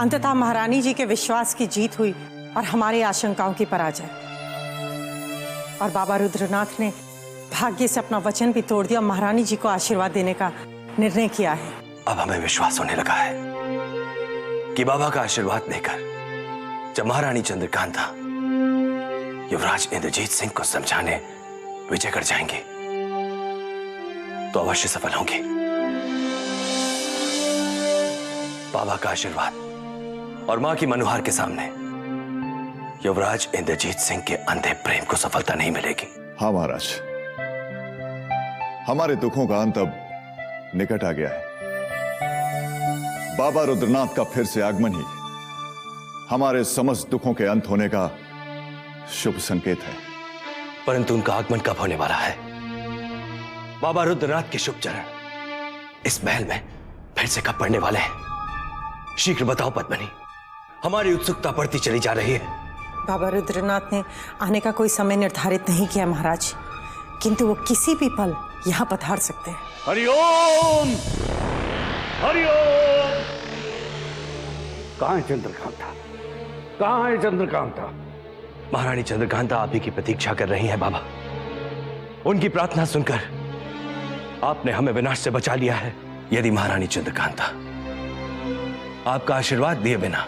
अंततः महारानी जी के विश्वास की जीत हुई और हमारी आशंकाओं की पराजय। और बाबा रुद्रनाथ ने भाग्य से अपना वचन भी तोड़ दिया, महारानी जी को आशीर्वाद देने का निर्णय किया है। अब हमें विश्वास होने लगा है कि बाबा का आशीर्वाद लेकर जब महारानी चंद्रकांता युवराज इंद्रजीत सिंह को समझाने विजयगढ़ जाएंगे तो अवश्य सफल होंगे। बाबा का आशीर्वाद और मां की मनोहार के सामने युवराज इंद्रजीत सिंह के अंधे प्रेम को सफलता नहीं मिलेगी। हाँ महाराज, हमारे दुखों का अंत अब निकट आ गया है। बाबा रुद्रनाथ का फिर से आगमन ही हमारे समस्त दुखों के अंत होने का शुभ संकेत है। परंतु उनका आगमन कब होने वाला है? बाबा रुद्रनाथ के शुभ चरण इस महल में फिर से कब पड़ने वाले हैं? शीघ्र बताओ पद्मिनी, हमारी उत्सुकता बढ़ती चली जा रही है। बाबा रुद्रनाथ ने आने का कोई समय निर्धारित नहीं किया महाराज, किंतु वो किसी भी पल यहाँ पधार सकते हैं। हरिओम हरिओम। कहाँ है चंद्रकांता? कहाँ है चंद्रकांता? महारानी चंद्रकांता आप ही की प्रतीक्षा कर रही हैं बाबा। उनकी प्रार्थना सुनकर आपने हमें विनाश से बचा लिया है। यदि महारानी चंद्रकांता आपका आशीर्वाद दिए बिना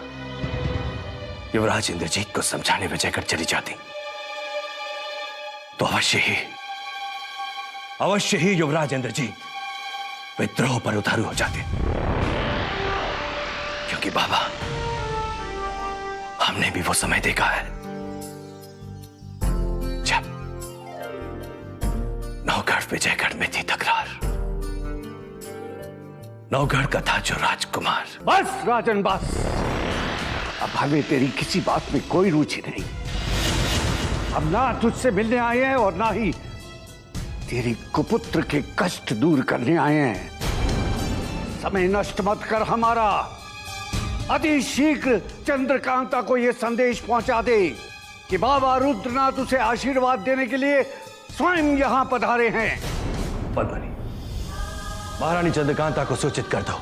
युवराज इंद्रजीत को समझाने विजयगढ़ चली जाती तो अवश्य ही युवराज इंद्रजीत विद्रोह पर उतारू हो जाते। क्योंकि बाबा, हमने भी वो समय देखा है जब नौगढ़ विजयगढ़ में थी तकरार। नौगढ़ का था जो राजकुमार। बस राजन बस, अब हमें तेरी किसी बात में कोई रुचि नहीं। हम ना तुझसे मिलने आए हैं और ना ही तेरी कुपुत्र के कष्ट दूर करने आए हैं। समय नष्ट मत कर हमारा। अति शीघ्र चंद्रकांता को यह संदेश पहुंचा दे कि बाबा रुद्रनाथ उसे आशीर्वाद देने के लिए स्वयं यहां पधारे हैं। पद्मिनी, महारानी चंद्रकांता को सूचित कर दो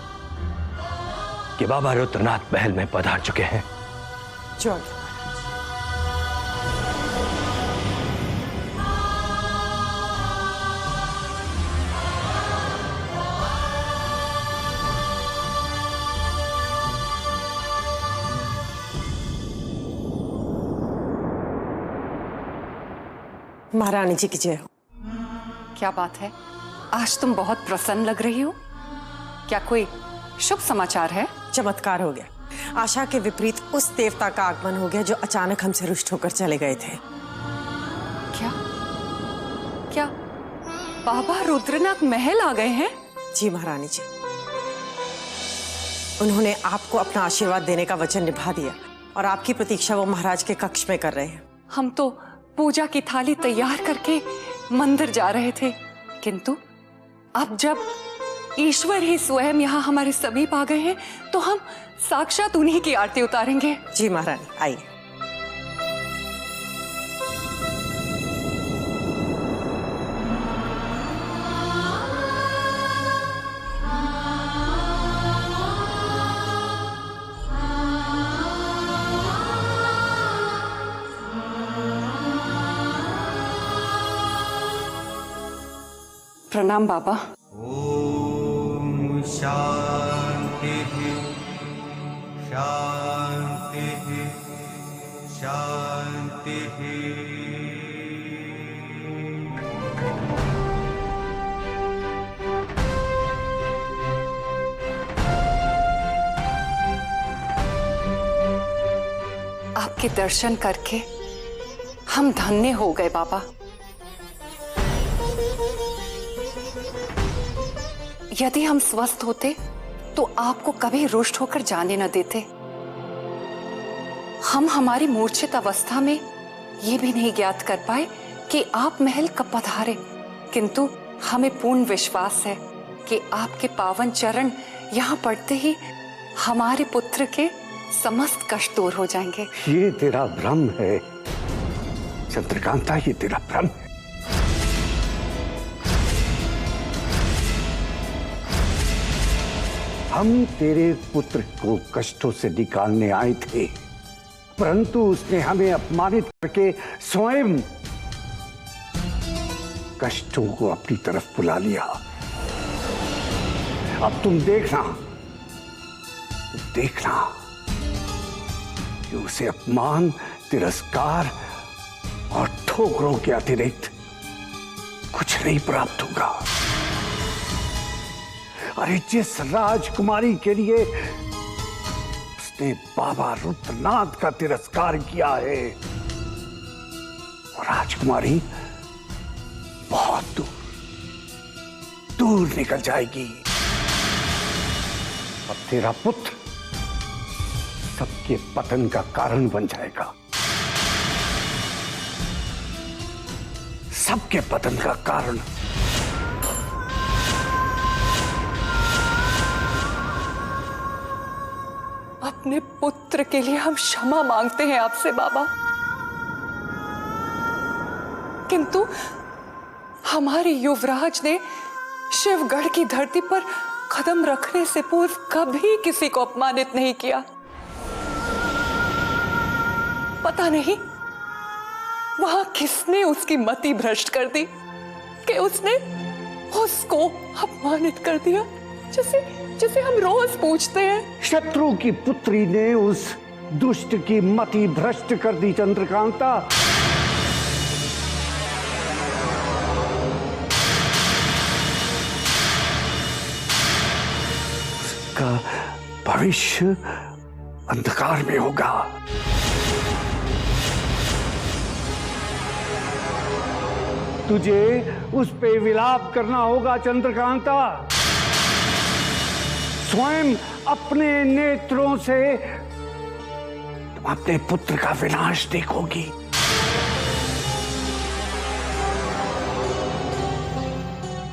कि बाबा रुद्रनाथ महल में पधार चुके हैं। चल। महारानी जी की जय हो। क्या बात है, आज तुम बहुत प्रसन्न लग रही हो। क्या कोई शुभ समाचार है? चमत्कार हो गया। आशा के विपरीत उस देवता का आगमन हो गया जो अचानक हमसे रुष्ट होकर चले गए थे। क्या क्या बाबा रुद्रनाथ महल आ गए हैं? जी महारानी जी, उन्होंने आपको अपना आशीर्वाद देने का वचन निभा दिया और आपकी प्रतीक्षा वो महाराज के कक्ष में कर रहे हैं। हम तो पूजा की थाली तैयार करके मंदिर जा रहे थे, किंतु अब जब ईश्वर ही स्वयं यहाँ हमारे समीप आ गए हैं तो हम साक्षात उन्हीं की आरती उतारेंगे। जी महारानी, आइए। प्रणाम बाबा। ओम शांति शांति शांति। आपके दर्शन करके हम धन्य हो गए बाबा। यदि हम स्वस्थ होते तो आपको कभी रुष्ट होकर जाने न देते। हम हमारी मूर्छित अवस्था में ये भी नहीं ज्ञात कर पाए कि आप महल कब पधारे, किंतु हमें पूर्ण विश्वास है कि आपके पावन चरण यहाँ पड़ते ही हमारे पुत्र के समस्त कष्ट दूर हो जाएंगे। ये तेरा भ्रम है चंद्रकांता, ये तेरा भ्रम है। हम तेरे पुत्र को कष्टों से निकालने आए थे, परंतु उसने हमें अपमानित करके स्वयं कष्टों को अपनी तरफ बुला लिया। अब तुम देखना कि उसे अपमान, तिरस्कार और ठोकरों के अतिरिक्त कुछ नहीं प्राप्त होगा। अरे जिस राजकुमारी के लिए उसने बाबा रुद्रनाथ का तिरस्कार किया है, वो राजकुमारी बहुत दूर निकल जाएगी। अब तेरा पुत्र सबके पतन का कारण बन जाएगा, सबके पतन का कारण। अपने पुत्र के लिए हम क्षमा मांगते हैं आपसे बाबा, किंतु हमारे युवराज ने शिवगढ़ की धरती पर कदम रखने से पूर्व कभी किसी को अपमानित नहीं किया। पता नहीं वहां किसने उसकी मति भ्रष्ट कर दी कि उसने उसको अपमानित कर दिया, जैसे हम रोज पूछते हैं। शत्रु की पुत्री ने उस दुष्ट की मति भ्रष्ट कर दी चंद्रकांता। उसका भविष्य अंधकार में होगा। तुझे उस पे विलाप करना होगा चंद्रकांता। स्वयं अपने नेत्रों से तुम अपने पुत्र का विनाश देखोगी।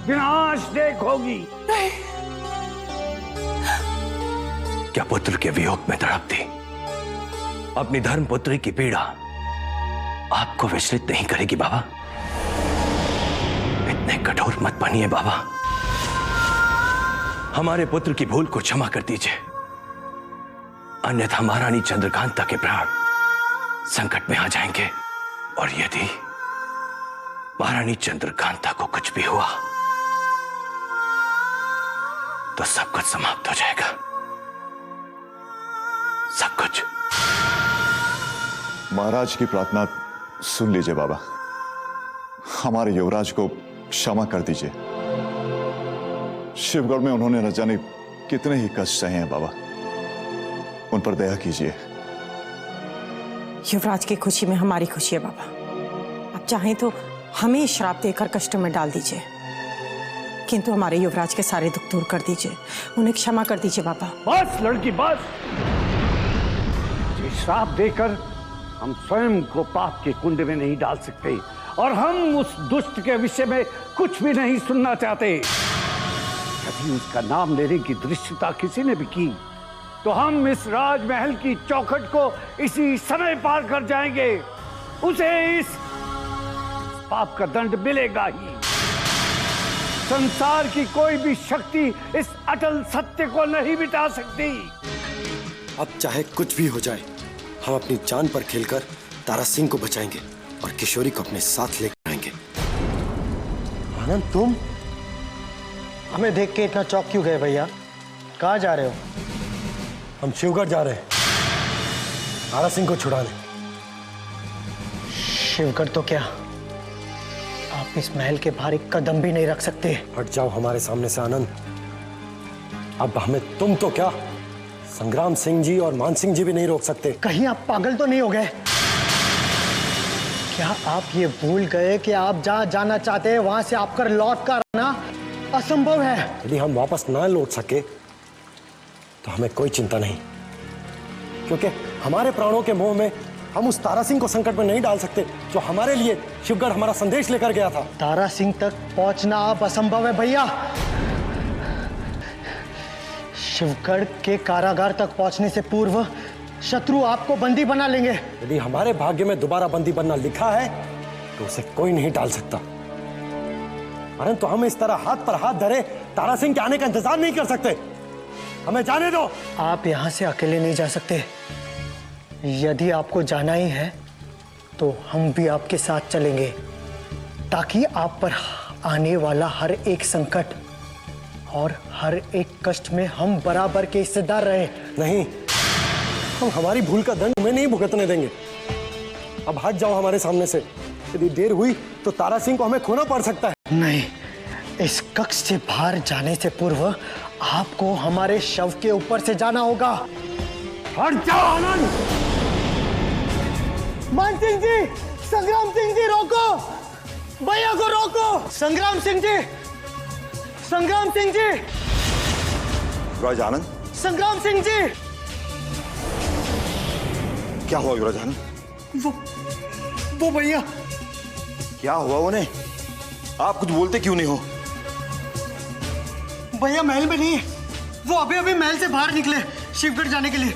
विनाश देखोगी। नहीं। क्या पुत्र के वियोग में तड़पती अपनी धर्म पुत्री की पीड़ा आपको विचलित नहीं करेगी बाबा? इतने कठोर मत बनिए बाबा। हमारे पुत्र की भूल को क्षमा कर दीजिए, अन्यथा महारानी चंद्रकांता के प्राण संकट में आ जाएंगे, और यदि महारानी चंद्रकांता को कुछ भी हुआ तो सब कुछ समाप्त हो जाएगा, सब कुछ। महाराज की प्रार्थना सुन लीजिए बाबा। हमारे युवराज को क्षमा कर दीजिए। शिवगढ़ में उन्होंने न जाने कितने ही कष्ट सहे हैं बाबा, उन पर दया कीजिए। युवराज की खुशी में हमारी खुशी है बाबा। आप चाहें तो हमें श्राप देकर कष्टों में डाल दीजिए, किंतु हमारे युवराज के सारे दुख दूर कर दीजिए, उन्हें क्षमा कर दीजिए बाबा। बस लड़की बस, ये श्राप देकर हम स्वयं को पाप के कुंड में नहीं डाल सकते और हम उस दुष्ट के विषय में कुछ भी नहीं सुनना चाहते। यदि उसका नाम लेने की दृष्टता किसी ने भी की तो हम इस राजमहल की चौखट को इसी समय पार कर जाएंगे। उसे इस पाप का दंड मिलेगा ही। संसार की कोई भी शक्ति इस अटल सत्य को नहीं मिटा सकती। अब चाहे कुछ भी हो जाए, हम अपनी जान पर खेलकर तारा सिंह को बचाएंगे और किशोरी को अपने साथ लेकर आएंगे। आनंद, तुम हमें देख के इतना चौंक क्यों गए भैया? कहाँ जा रहे हो? हम शिवगढ़ जा रहे हैं तारा सिंह को छुड़ाने। शिवगढ़ तो क्या, आप इस महल के बाहर एक कदम भी नहीं रख सकते। हट जाओ हमारे सामने से आनंद। अब हमें तुम तो क्या, संग्राम सिंह जी और मान सिंह जी भी नहीं रोक सकते। कहीं आप पागल तो नहीं हो गए? क्या आप ये भूल गए कि आप जहाँ जाना चाहते हैं वहां से आपका लौट कर आना असंभव है? यदि हम वापस ना लौट सके तो हमें कोई चिंता नहीं, क्योंकि हमारे प्राणों के मोह में हम उस तारा सिंह को संकट में नहीं डाल सकते जो हमारे लिए शिवगढ़ हमारा संदेश लेकर गया था। तारा सिंह तक पहुंचना अब असंभव है भैया। शिवगढ़ के कारागार तक पहुंचने से पूर्व शत्रु आपको बंदी बना लेंगे। यदि हमारे भाग्य में दोबारा बंदी बनना लिखा है तो उसे कोई नहीं टाल सकता। परंतु हम इस तरह हाथ पर हाथ धरे तारा सिंह के आने का इंतजार नहीं कर सकते। हमें जाने दो। आप यहां से अकेले नहीं जा सकते। यदि आपको जाना ही है तो हम भी आपके साथ चलेंगे, ताकि आप पर आने वाला हर एक संकट और हर एक कष्ट में हम बराबर के हिस्सेदार रहे। नहीं, हम हमारी भूल का दंड में नहीं भुगतने देंगे। अब हट जाओ हमारे सामने से। यदि देर हुई तो तारा सिंह को हमें खोना पड़ सकता है। नहीं, इस कक्ष से बाहर जाने से पूर्व आपको हमारे शव के ऊपर से जाना होगा। हट जाओ आनंद। मान सिंह जी, संग्राम सिंह जी रोको, भैया को रोको। संग्राम सिंह जी, संग्राम सिंह जी, युवराज आनंद। संग्राम सिंह जी। क्या हुआ युवराज आनंद? वो भैया। क्या हुआ उन्हें? आप कुछ बोलते क्यों नहीं हो? भैया महल में नहीं है, वो अभी अभी महल से बाहर निकले शिवगढ़ जाने के लिए।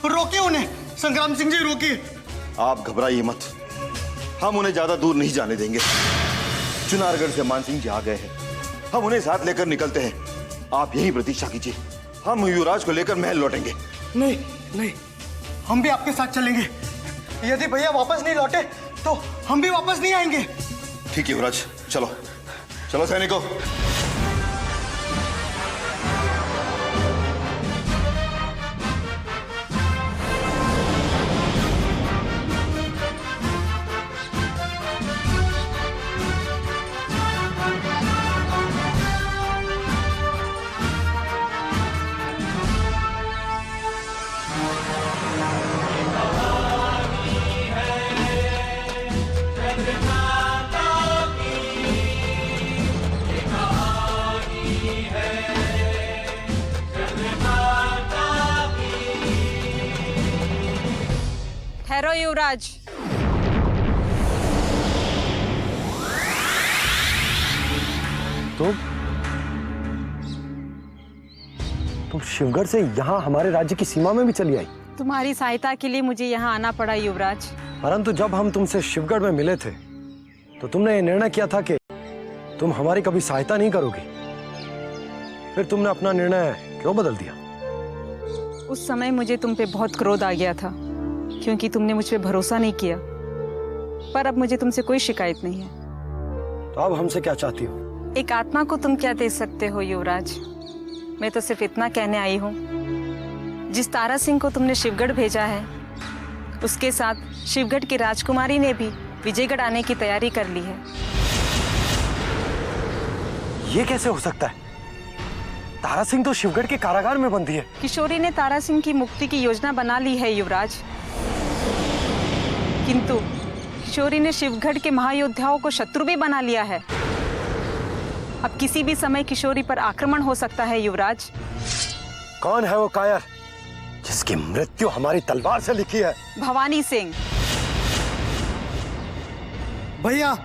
रोके उन्हें, संग्राम सिंह जी रोकिए। आप घबराइए मत, हम उन्हें ज्यादा दूर नहीं जाने देंगे। चुनारगढ़ से मान सिंह जी आ गए हैं, हम उन्हें साथ लेकर निकलते हैं। आप यही प्रतीक्षा कीजिए, हम युवराज को लेकर महल लौटेंगे। नहीं नहीं, हम भी आपके साथ चलेंगे। यदि भैया वापस नहीं लौटे तो हम भी वापस नहीं आएंगे। ठीक है युवराज, चलो चलो सैनिकों। ठहरो युवराज। तुम शिवगढ़ से यहाँ हमारे राज्य की सीमा में भी चली आई। तुम्हारी सहायता के लिए मुझे यहाँ आना पड़ा युवराज। परंतु जब हम तुमसे शिवगढ़ में मिले थे तो तुमने ये निर्णय किया था कि तुम हमारी कभी सहायता नहीं करोगी। फिर तुमने अपना निर्णय क्यों बदल दिया? उस समय मुझे तुम पे बहुत क्रोध आ गया था, क्योंकि तुमने मुझ पे भरोसा नहीं किया। पर अब मुझे तुमसे कोई शिकायत नहीं है। तो अब हमसे क्या चाहती हो? एक आत्मा को तुम क्या दे सकते हो युवराज? मैं तो सिर्फ इतना कहने आई हूँ, जिस तारा सिंह को तुमने शिवगढ़ भेजा है उसके साथ शिवगढ़ की राजकुमारी ने भी विजयगढ़ आने की तैयारी कर ली है। ये कैसे हो सकता है? तारा सिंह तो शिवगढ़ के कारागार में बंदी है। किशोरी ने तारा सिंह की मुक्ति की योजना बना ली है युवराज, किंतु किशोरी ने शिवगढ़ के महायोद्धाओं को शत्रु भी बना लिया है। अब किसी भी समय किशोरी पर आक्रमण हो सकता है युवराज। कौन है वो कायर जिसकी मृत्यु हमारी तलवार से लिखी है? भवानी सिंह। भैया,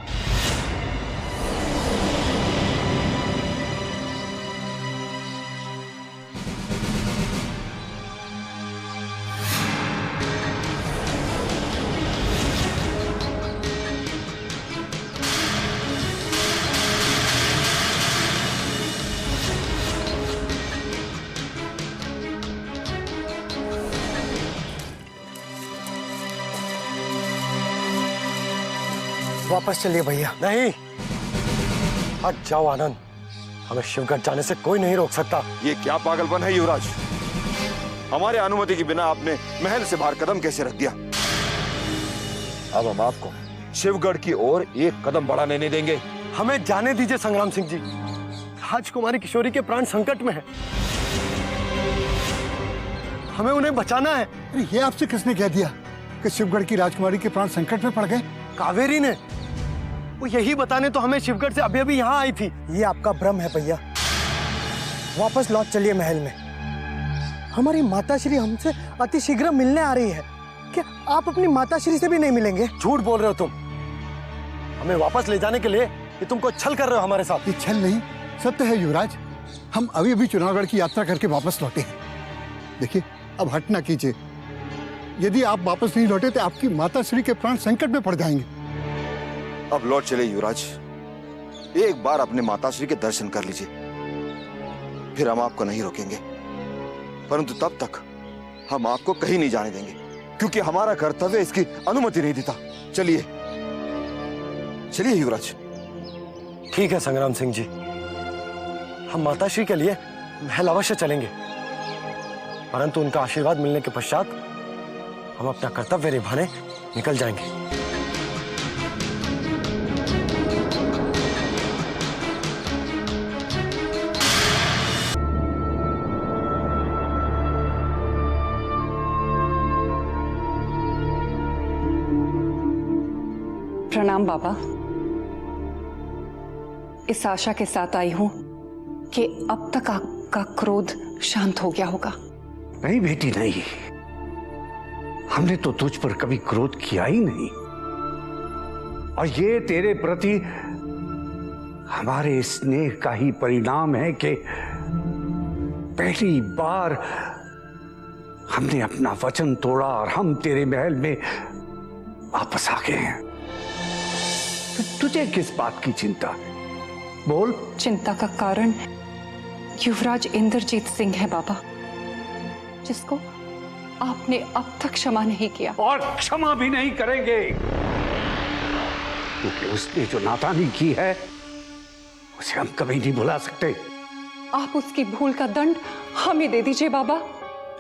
वापस चलिए भैया। नहीं, हट जाओ आनंद, हमें शिवगढ़ जाने से कोई नहीं रोक सकता। ये क्या पागलपन है युवराज? हमारे अनुमति के बिना आपने महल से बाहर कदम कैसे रख दिया? अब हम आपको शिवगढ़ की ओर एक कदम बढ़ाने नहीं देंगे। हमें जाने दीजिए संग्राम सिंह जी, राजकुमारी किशोरी के प्राण संकट में है, हमें उन्हें बचाना है। ये आपसे किसने कह दिया कि शिवगढ़ की राजकुमारी के प्राण संकट में पड़ गए? कावेरी ने। वो यही बताने तो हमें शिवगढ़ से अभी अभी यहाँ आई थी। ये आपका भ्रम है भैया, वापस लौट चलिए महल में। हमारी माताश्री हमसे अतिशीघ्र मिलने आ रही है। क्या आप अपनी माताश्री से भी नहीं मिलेंगे? झूठ बोल रहे हो तुम। हमें वापस ले जाने के लिए ये तुमको छल कर रहे हो हमारे साथ। ये छल नहीं, सत्य है युवराज। हम अभी अभी चुनावगढ़ की यात्रा करके वापस लौटे हैं। देखिए, अब हट ना कीजिए। यदि आप वापस नहीं लौटे तो आपकी माताश्री के प्राण संकट में पड़ जाएंगे। अब लौट चले युवराज, एक बार अपने माताश्री के दर्शन कर लीजिए, फिर हम आपको नहीं रोकेंगे। परंतु तब तक हम आपको कहीं नहीं जाने देंगे, क्योंकि हमारा कर्तव्य इसकी अनुमति नहीं देता। चलिए चलिए युवराज। ठीक है संग्राम सिंह जी, हम माताश्री के लिए महल अवश्य चलेंगे, परंतु उनका आशीर्वाद मिलने के पश्चात हम अपना कर्तव्य निभाने निकल जाएंगे। प्रणाम बाबा। इस आशा के साथ आई हूं कि अब तक आपका क्रोध शांत हो गया होगा। नहीं बेटी, नहीं, हमने तो तुझ पर कभी क्रोध किया ही नहीं। और ये तेरे प्रति हमारे स्नेह का ही परिणाम है कि पहली बार हमने अपना वचन तोड़ा और हम तेरे महल में वापस आ गए हैं। तो तुझे किस बात की चिंता है? बोल। चिंता का कारण युवराज इंद्रजीत सिंह है बाबा, जिसको आपने अब तक क्षमा नहीं किया और क्षमा भी नहीं करेंगे, क्योंकि उसने जो नादानी की है उसे हम कभी नहीं भुला सकते। आप उसकी भूल का दंड हमें दे दीजिए बाबा,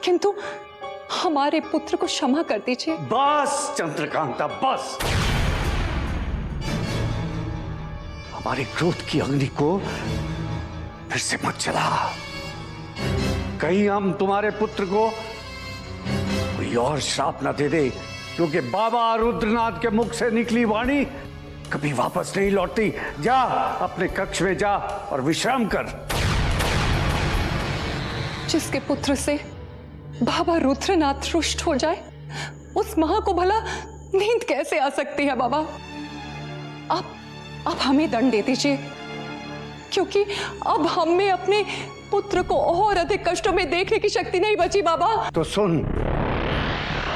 किंतु हमारे पुत्र को क्षमा कर दीजिए। बस चंद्रकांता, बस। हमारे क्रोध की अग्नि को फिर से मत जला। कहीं हम तुम्हारे पुत्र को कोई और श्राप न दे दे, क्योंकि बाबा रुद्रनाथ के मुख से निकली वाणी कभी वापस नहीं लौटती। जा अपने कक्ष में जा और विश्राम कर। जिसके पुत्र से बाबा रुद्रनाथ रुष्ट हो जाए, उस मां को भला नींद कैसे आ सकती है बाबा? आप हमें दंड दे दीजिए, क्योंकि अब हम में अपने पुत्र को और अधिक कष्टों में देखने की शक्ति नहीं बची बाबा। तो सुन,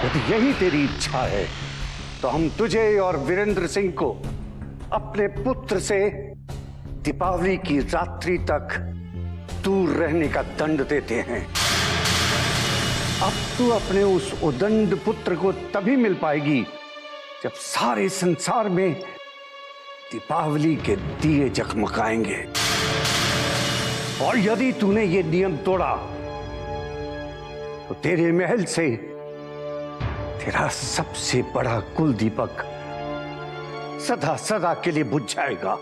यदि यही तेरी इच्छा है तो हम तुझे और वीरेंद्र सिंह को अपने पुत्र से दीपावली की रात्रि तक दूर रहने का दंड देते हैं। अब तू अपने उस उदंड पुत्र को तभी मिल पाएगी जब सारे संसार में दीपावली के दिए जगमगाएंगे। और यदि तूने ये नियम तोड़ा तो तेरे महल से तेरा सबसे बड़ा कुल दीपक सदा सदा के लिए बुझ जाएगा।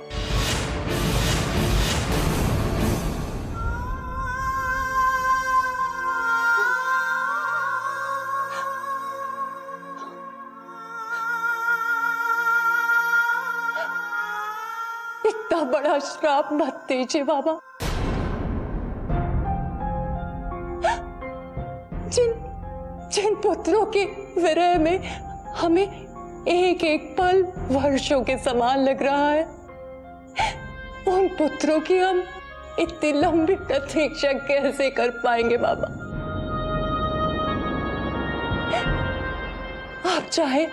इतना बड़ा श्राप मत दीजिए बाबा। जिन पुत्रों के विरह में हमें एक एक पल वर्षों के समान लग रहा है, उन पुत्रों की हम इतनी लंबी प्रतीक्षा कैसे कर पाएंगे बाबा? आप चाहे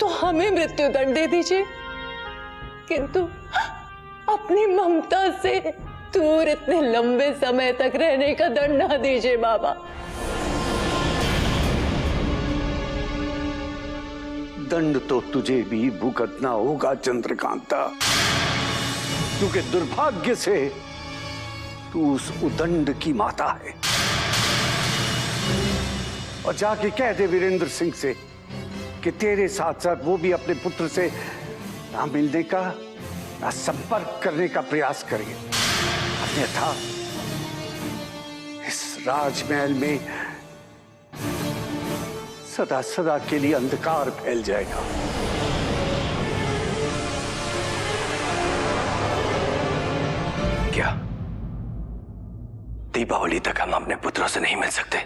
तो हमें मृत्यु दंड दे दीजिए, किंतु अपनी ममता से दूर इतने लंबे समय तक रहने का दंड ना दीजिए बाबा। दंड तो तुझे भी भुगतना होगा चंद्रकांता, क्योंकि दुर्भाग्य से तू उस उदंड की माता है। और जाके कह दे वीरेंद्र सिंह से कि तेरे साथ साथ वो भी अपने पुत्र से ना मिलने का ना संपर्क करने का प्रयास करें, अन्यथा इस राजमहल में सदा सदा के लिए अंधकार फैल जाएगा। क्या दीपावली तक हम अपने पुत्रों से नहीं मिल सकते?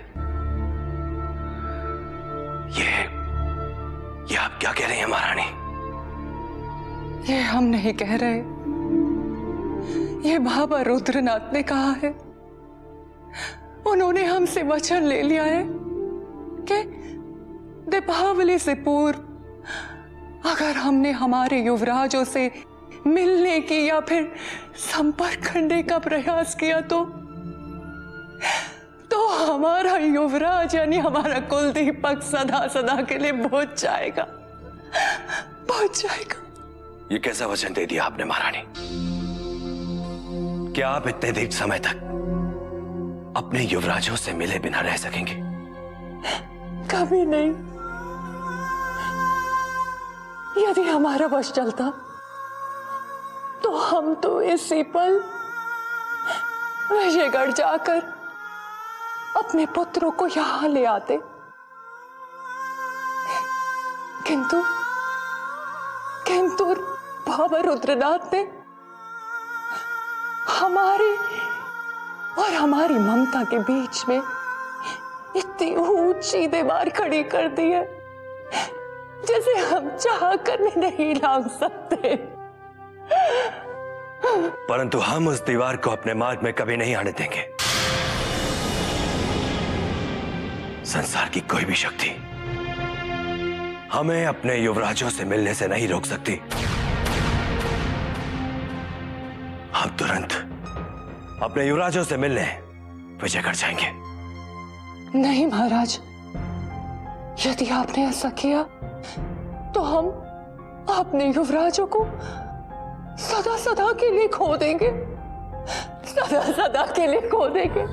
ये आप क्या कह रही हैं महारानी? ये हम नहीं कह रहे, ये बाबा रुद्रनाथ ने कहा है। उन्होंने हमसे वचन ले लिया है कि दीपावली से पूर्व अगर हमने हमारे युवराजों से मिलने की या फिर संपर्क करने का प्रयास किया तो हमारा युवराज यानी हमारा कुलदीपक सदा सदा के लिए बुझ जाएगा। ये कैसा वचन दे दिया आपने महारानी? क्या आप इतने देर समय तक अपने युवराजों से मिले बिना रह सकेंगे? कभी नहीं। यदि हमारा वश चलता तो हम तो इसी पल विजयगढ़ जाकर अपने पुत्रों को यहां ले आते, किंतु बाबा रुद्रनाथ ने हमारी और हमारी ममता के बीच में इतनी ऊंची दीवार खड़ी कर दी है जैसे हम चाह कर नहीं लांघ सकते। परंतु हम उस दीवार को अपने मार्ग में कभी नहीं आने देंगे। संसार की कोई भी शक्ति हमें अपने युवराजों से मिलने से नहीं रोक सकती। हम तुरंत अपने युवराजों से मिलने विजयगढ़ जाएंगे। नहीं महाराज, यदि आपने ऐसा किया तो हम अपने युवराजों को सदा सदा के लिए खो देंगे, सदा सदा के लिए खो देंगे।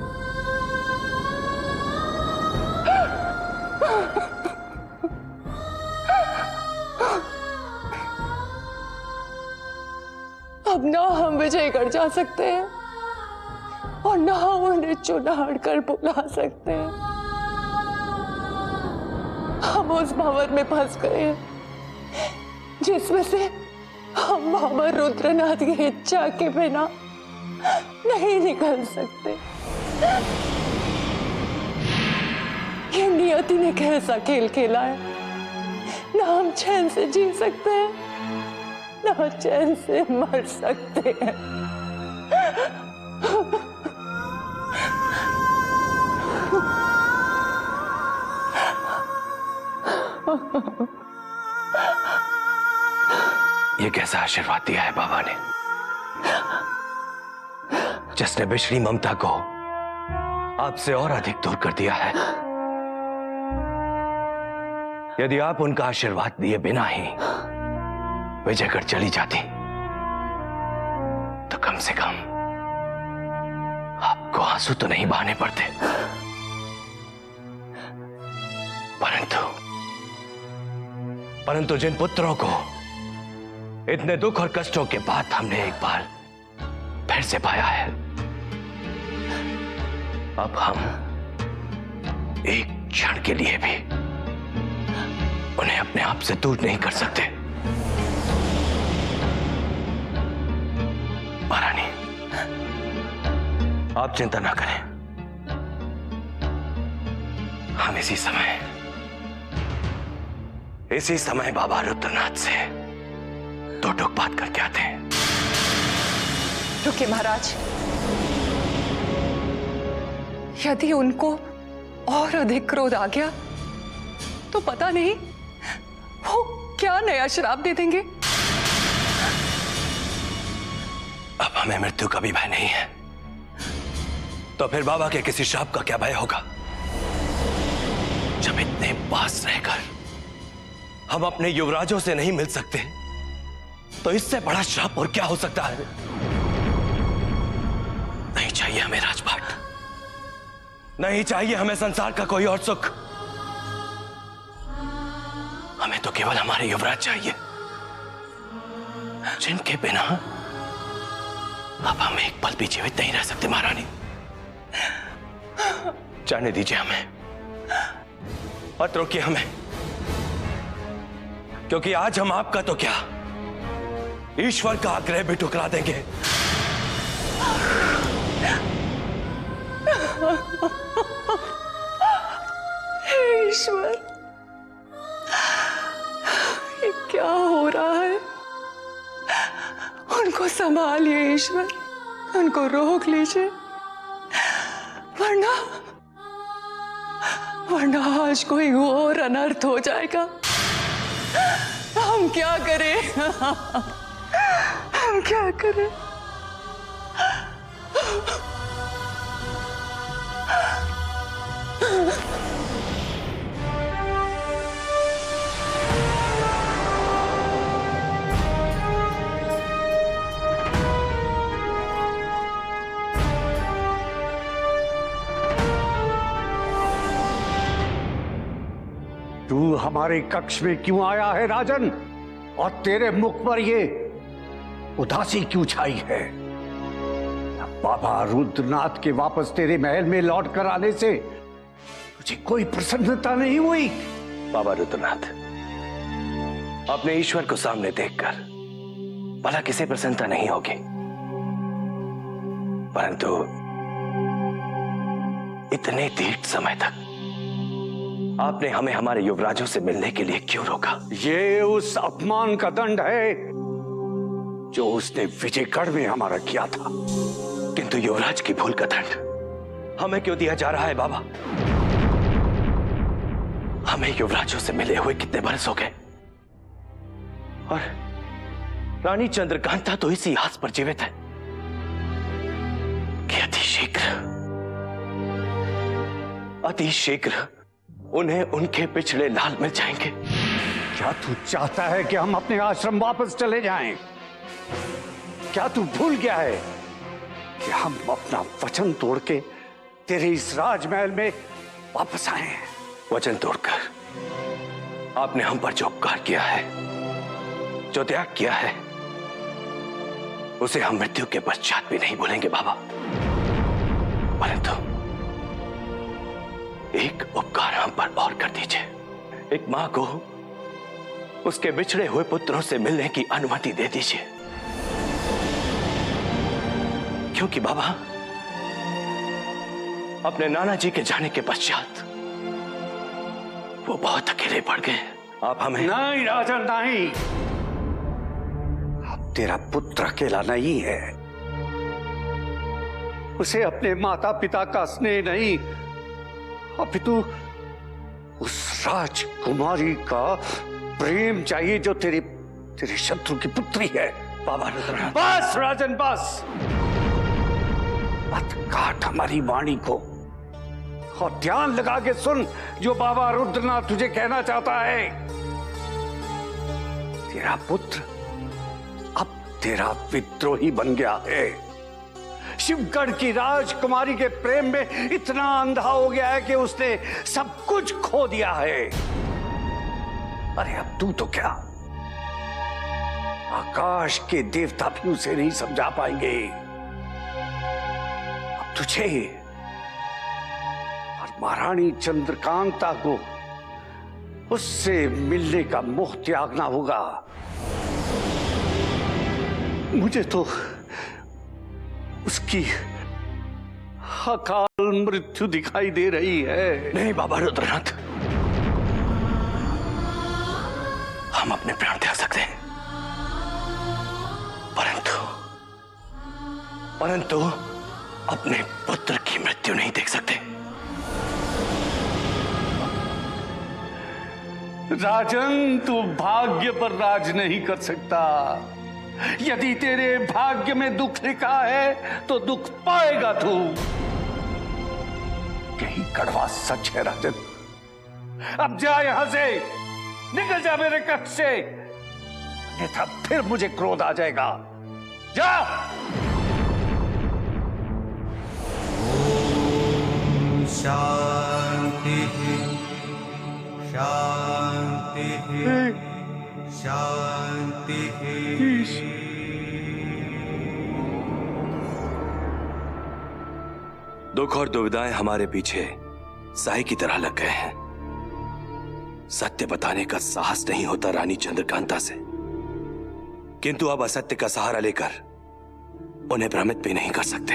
अब ना हम विजयगढ़ जा सकते हैं और ना उन्हें चुनाड़ कर बुला सकते हैं। हम उस भंवर में फंस गए हैं जिसमें से हम बाबा रुद्रनाथ की इच्छा के बिना नहीं निकल सकते। ये नियति ने कैसा खेल खेला है, ना हम चैन से जी सकते हैं ना चैन से मर सकते हैं। ये कैसा आशीर्वाद दिया है बाबा ने, जिसने बिछड़ी ममता को आपसे और अधिक दूर कर दिया है। यदि आप उनका आशीर्वाद दिए बिना ही विजयगढ़ चली जाती तो कम से कम आपको आंसू तो नहीं बहाने पड़ते। परंतु जिन पुत्रों को इतने दुख और कष्टों के बाद हमने एक बार फिर से पाया है, अब हम एक क्षण के लिए भी उन्हें अपने आप से दूर नहीं कर सकते। आप चिंता ना करें, हम इसी समय बाबा रुद्रनाथ से दो टूक बात करके आते हैं। रुकिए महाराज, यदि उनको और अधिक क्रोध आ गया तो पता नहीं वो क्या नया श्राप दे देंगे। अब हमें मृत्यु का भी भय नहीं है, तो फिर बाबा के किसी श्राप का क्या भय होगा? जब इतने पास रहकर हम अपने युवराजों से नहीं मिल सकते, तो इससे बड़ा श्राप और क्या हो सकता है? नहीं चाहिए हमें राजपाट, नहीं चाहिए हमें संसार का कोई और सुख। हमें तो केवल हमारे युवराज चाहिए, जिनके बिना अब हम एक पल भी जीवित नहीं रह सकते। महारानी, जाने दीजिए हमें, मत रोकिए हमें, क्योंकि आज हम आपका तो क्या, ईश्वर का आग्रह भी ठुकरा देंगे। हे ईश्वर, ये क्या हो रहा है? उनको संभालिए ईश्वर, उनको रोक लीजिए, वरना आज कोई घोर अनर्थ हो जाएगा। हम क्या करें? हम क्या करें? तू हमारे कक्ष में क्यों आया है राजन? और तेरे मुख पर ये उदासी क्यों छाई है? बाबा रुद्रनाथ के वापस तेरे महल में लौट कर आने से तुझे कोई प्रसन्नता नहीं हुई? बाबा रुद्रनाथ, अपने ईश्वर को सामने देखकर भला किसे प्रसन्नता नहीं होगी, परंतु इतने दीर्घ समय तक आपने हमें हमारे युवराजों से मिलने के लिए क्यों रोका? ये उस अपमान का दंड है जो उसने विजयगढ़ में हमारा किया था। किंतु युवराज की भूल का दंड हमें क्यों दिया जा रहा है बाबा? हमें युवराजों से मिले हुए कितने बरस हो गए, और रानी चंद्रकांता तो इसी आस पर जीवित है कि अति शीघ्र उन्हें उनके पिछले लाल मिल जाएंगे। क्या तू चाहता है कि हम अपने आश्रम वापस चले जाएं? क्या तू भूल गया है कि हम अपना वचन तोड़ के तेरे इस राजमहल में वापस आए हैं? वचन तोड़कर आपने हम पर जो उपकार किया है, जो त्याग किया है, उसे हम मृत्यु के पश्चात भी नहीं भूलेंगे बाबा। परंतु एक उपकार हम पर और कर दीजिए। एक मां को उसके बिछड़े हुए पुत्रों से मिलने की अनुमति दे दीजिए, क्योंकि बाबा अपने नाना जी के जाने के पश्चात वो बहुत अकेले पड़ गए। आप हमें नहीं राजन, नहीं। अब तेरा पुत्र अकेला नहीं है, उसे अपने माता पिता का स्नेह नहीं, अपितु उस राजकुमारी का प्रेम चाहिए जो तेरे शत्रु की पुत्री है। बाबा रुद्रनाथ, बस राजन, बस मत काट हमारी वाणी को, और ध्यान लगा के सुन जो बाबा रुद्रनाथ तुझे कहना चाहता है। तेरा पुत्र अब तेरा विद्रोही बन गया है। शिवगढ़ की राजकुमारी के प्रेम में इतना अंधा हो गया है कि उसने सब कुछ खो दिया है। अरे अब तू तो क्या, आकाश के देवता भी उसे नहीं समझा पाएंगे। अब तुझे और महारानी चंद्रकांता को उससे मिलने का मोह त्यागना होगा। अकाल मृत्यु दिखाई दे रही है। नहीं बाबा रुद्रनाथ, हम अपने प्राण त्याग सकते हैं, परंतु अपने पुत्र की मृत्यु नहीं देख सकते। राजन, तू भाग्य पर राज नहीं कर सकता। यदि तेरे भाग्य में दुख लिखा है तो दुख पाएगा तू। यही कड़वा सच है राजन। अब जा यहां से, निकल जा मेरे कक्ष से, अन्यथा फिर मुझे क्रोध आ जाएगा। जा। शांति शांति शांति। दुख और दुविधाएं हमारे पीछे साई की तरह लग गए हैं। सत्य बताने का साहस नहीं होता रानी चंद्रकांता से, किंतु अब असत्य का सहारा लेकर उन्हें भ्रमित भी नहीं कर सकते।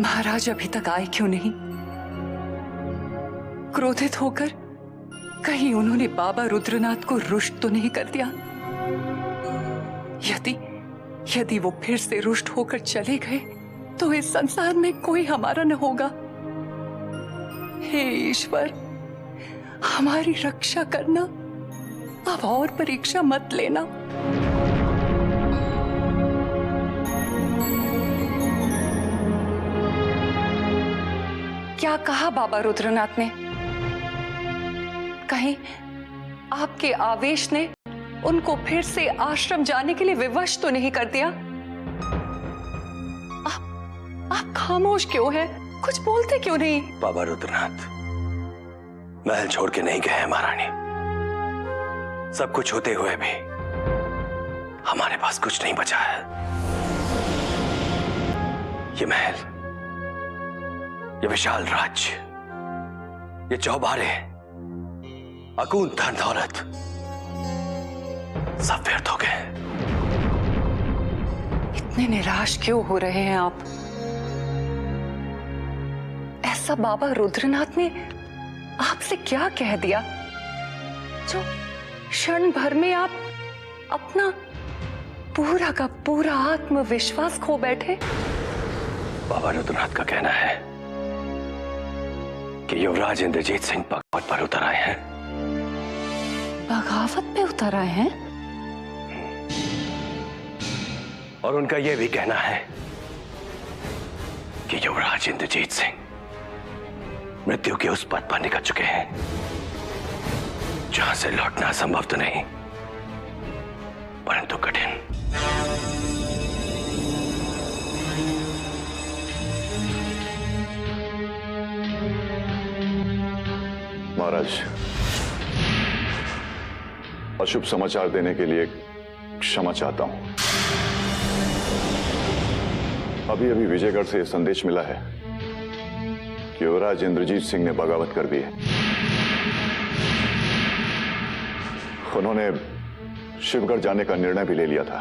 महाराज अभी तक आए क्यों नहीं? क्रोधित होकर कहीं उन्होंने बाबा रुद्रनाथ को रुष्ट तो नहीं कर दिया? यदि वो फिर से रुष्ट होकर चले गए तो इस संसार में कोई हमारा न होगा। हे ईश्वर, हमारी रक्षा करना, अब और परीक्षा मत लेना। क्या कहा बाबा रुद्रनाथ ने? कहीं आपके आवेश ने उनको फिर से आश्रम जाने के लिए विवश तो नहीं कर दिया? आप खामोश क्यों हैं? कुछ बोलते क्यों नहीं? बाबा रुद्रनाथ महल छोड़ के नहीं गए हैं महारानी। सब कुछ होते हुए भी हमारे पास कुछ नहीं बचा है। ये महल, ये विशाल राज्य, ये चौबारे, अकून धन दौलत सब व्यर्थ हो गए। इतने निराश क्यों हो रहे हैं आप? ऐसा बाबा रुद्रनाथ ने आपसे क्या कह दिया जो क्षण भर में आप अपना पूरा का पूरा आत्मविश्वास खो बैठे? बाबा रुद्रनाथ का कहना है कि युवराज इंद्रजीत सिंह बगावत पर उतर आए हैं। बगावत पे उतर आए हैं? और उनका यह भी कहना है कि युवराज इंद्रजीत सिंह मृत्यु के उस पद पर निकल चुके हैं जहां से लौटना संभव तो नहीं परंतु कठिन। महाराज, अशुभ समाचार देने के लिए क्षमा चाहता हूं। अभी अभी विजयगढ़ से यह संदेश मिला है कि युवराज इंद्रजीत सिंह ने बगावत कर दी है। उन्होंने शिवगढ़ जाने का निर्णय भी ले लिया था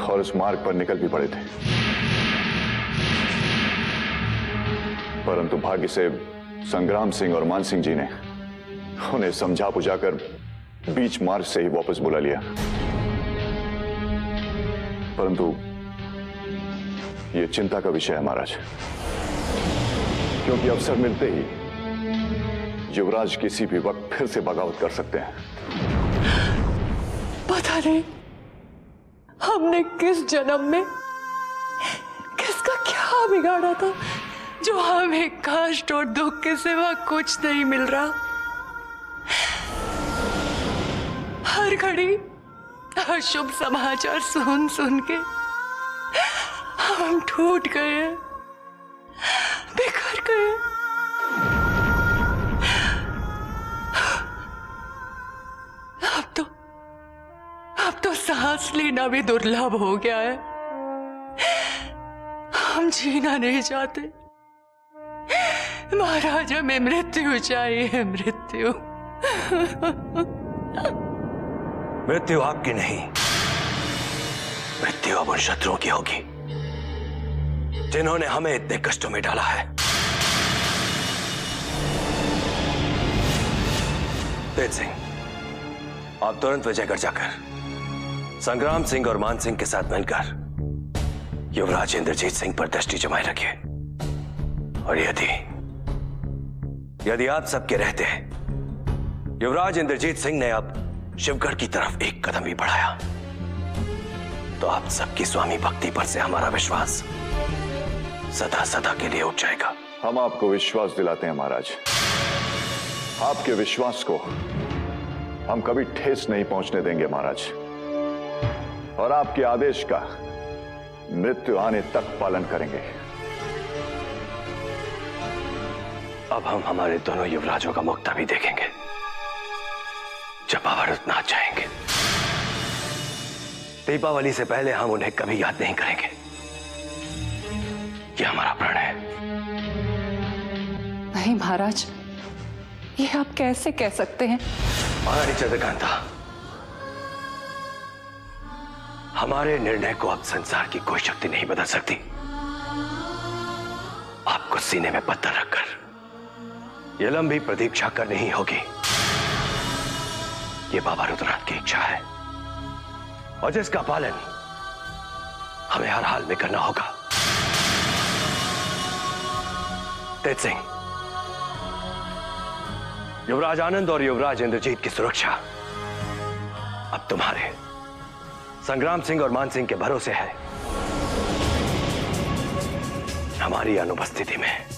और उस मार्ग पर निकल भी पड़े थे, परंतु भाग्य से संग्राम सिंह और मान सिंह जी ने उन्हें समझा बुझाकर बीच मार्ग से ही वापस बुला लिया। परंतु यह चिंता का विषय है महाराज, क्योंकि अवसर मिलते ही युवराज किसी भी वक्त फिर से बगावत कर सकते हैं। पता नहीं हमने किस जन्म में किसका क्या बिगाड़ा था जो हमें कष्ट और दुख के सिवा कुछ नहीं मिल रहा। हर घड़ी अशुभ समाचार सुन सुन के हम टूट गए, बिखर गए। अब तो सांस लेना भी दुर्लभ हो गया है। हम जीना नहीं चाहते। महाराज, हमें मृत्यु चाहिए, मृत्यु। मृत्यु आपकी नहीं, मृत्यु अब उन शत्रुओं की होगी जिन्होंने हमें इतने कष्टों में डाला है। तेज सिंह, आप तुरंत विजयगढ़ जाकर संग्राम सिंह और मान सिंह के साथ मिलकर युवराज इंद्रजीत सिंह पर दृष्टि जमाए रखिए। और यदि आप सबके रहते युवराज इंद्रजीत सिंह ने अब शिवगढ़ की तरफ एक कदम भी बढ़ाया तो आप सबकी स्वामी भक्ति पर से हमारा विश्वास सदा सदा के लिए उठ जाएगा। हम आपको विश्वास दिलाते हैं महाराज। आपके विश्वास को हम कभी ठेस नहीं पहुंचने देंगे महाराज, और आपके आदेश का मृत्यु आने तक पालन करेंगे। अब हम हमारे दोनों युवराजों का मुक्ता भी देखेंगे जब बाबा रुद्रनाथ जाएंगे। दीपावली से पहले हम उन्हें कभी याद नहीं करेंगे। ये हमारा प्रण है। नहीं महाराज, ये आप कैसे कह सकते हैं? महारानी चंद्रकांता, हमारे निर्णय को अब संसार की कोई शक्ति नहीं बदल सकती। आपको सीने में पत्थर रखकर यह लंबी प्रतीक्षा करनी ही होगी। ये बाबा रुद्रनाथ की इच्छा है और जिसका पालन हमें हर हाल में करना होगा। तेज सिंह, युवराज आनंद और युवराज इंद्रजीत की सुरक्षा अब तुम्हारे संग्राम सिंह और मान सिंह के भरोसे है। हमारी अनुपस्थिति में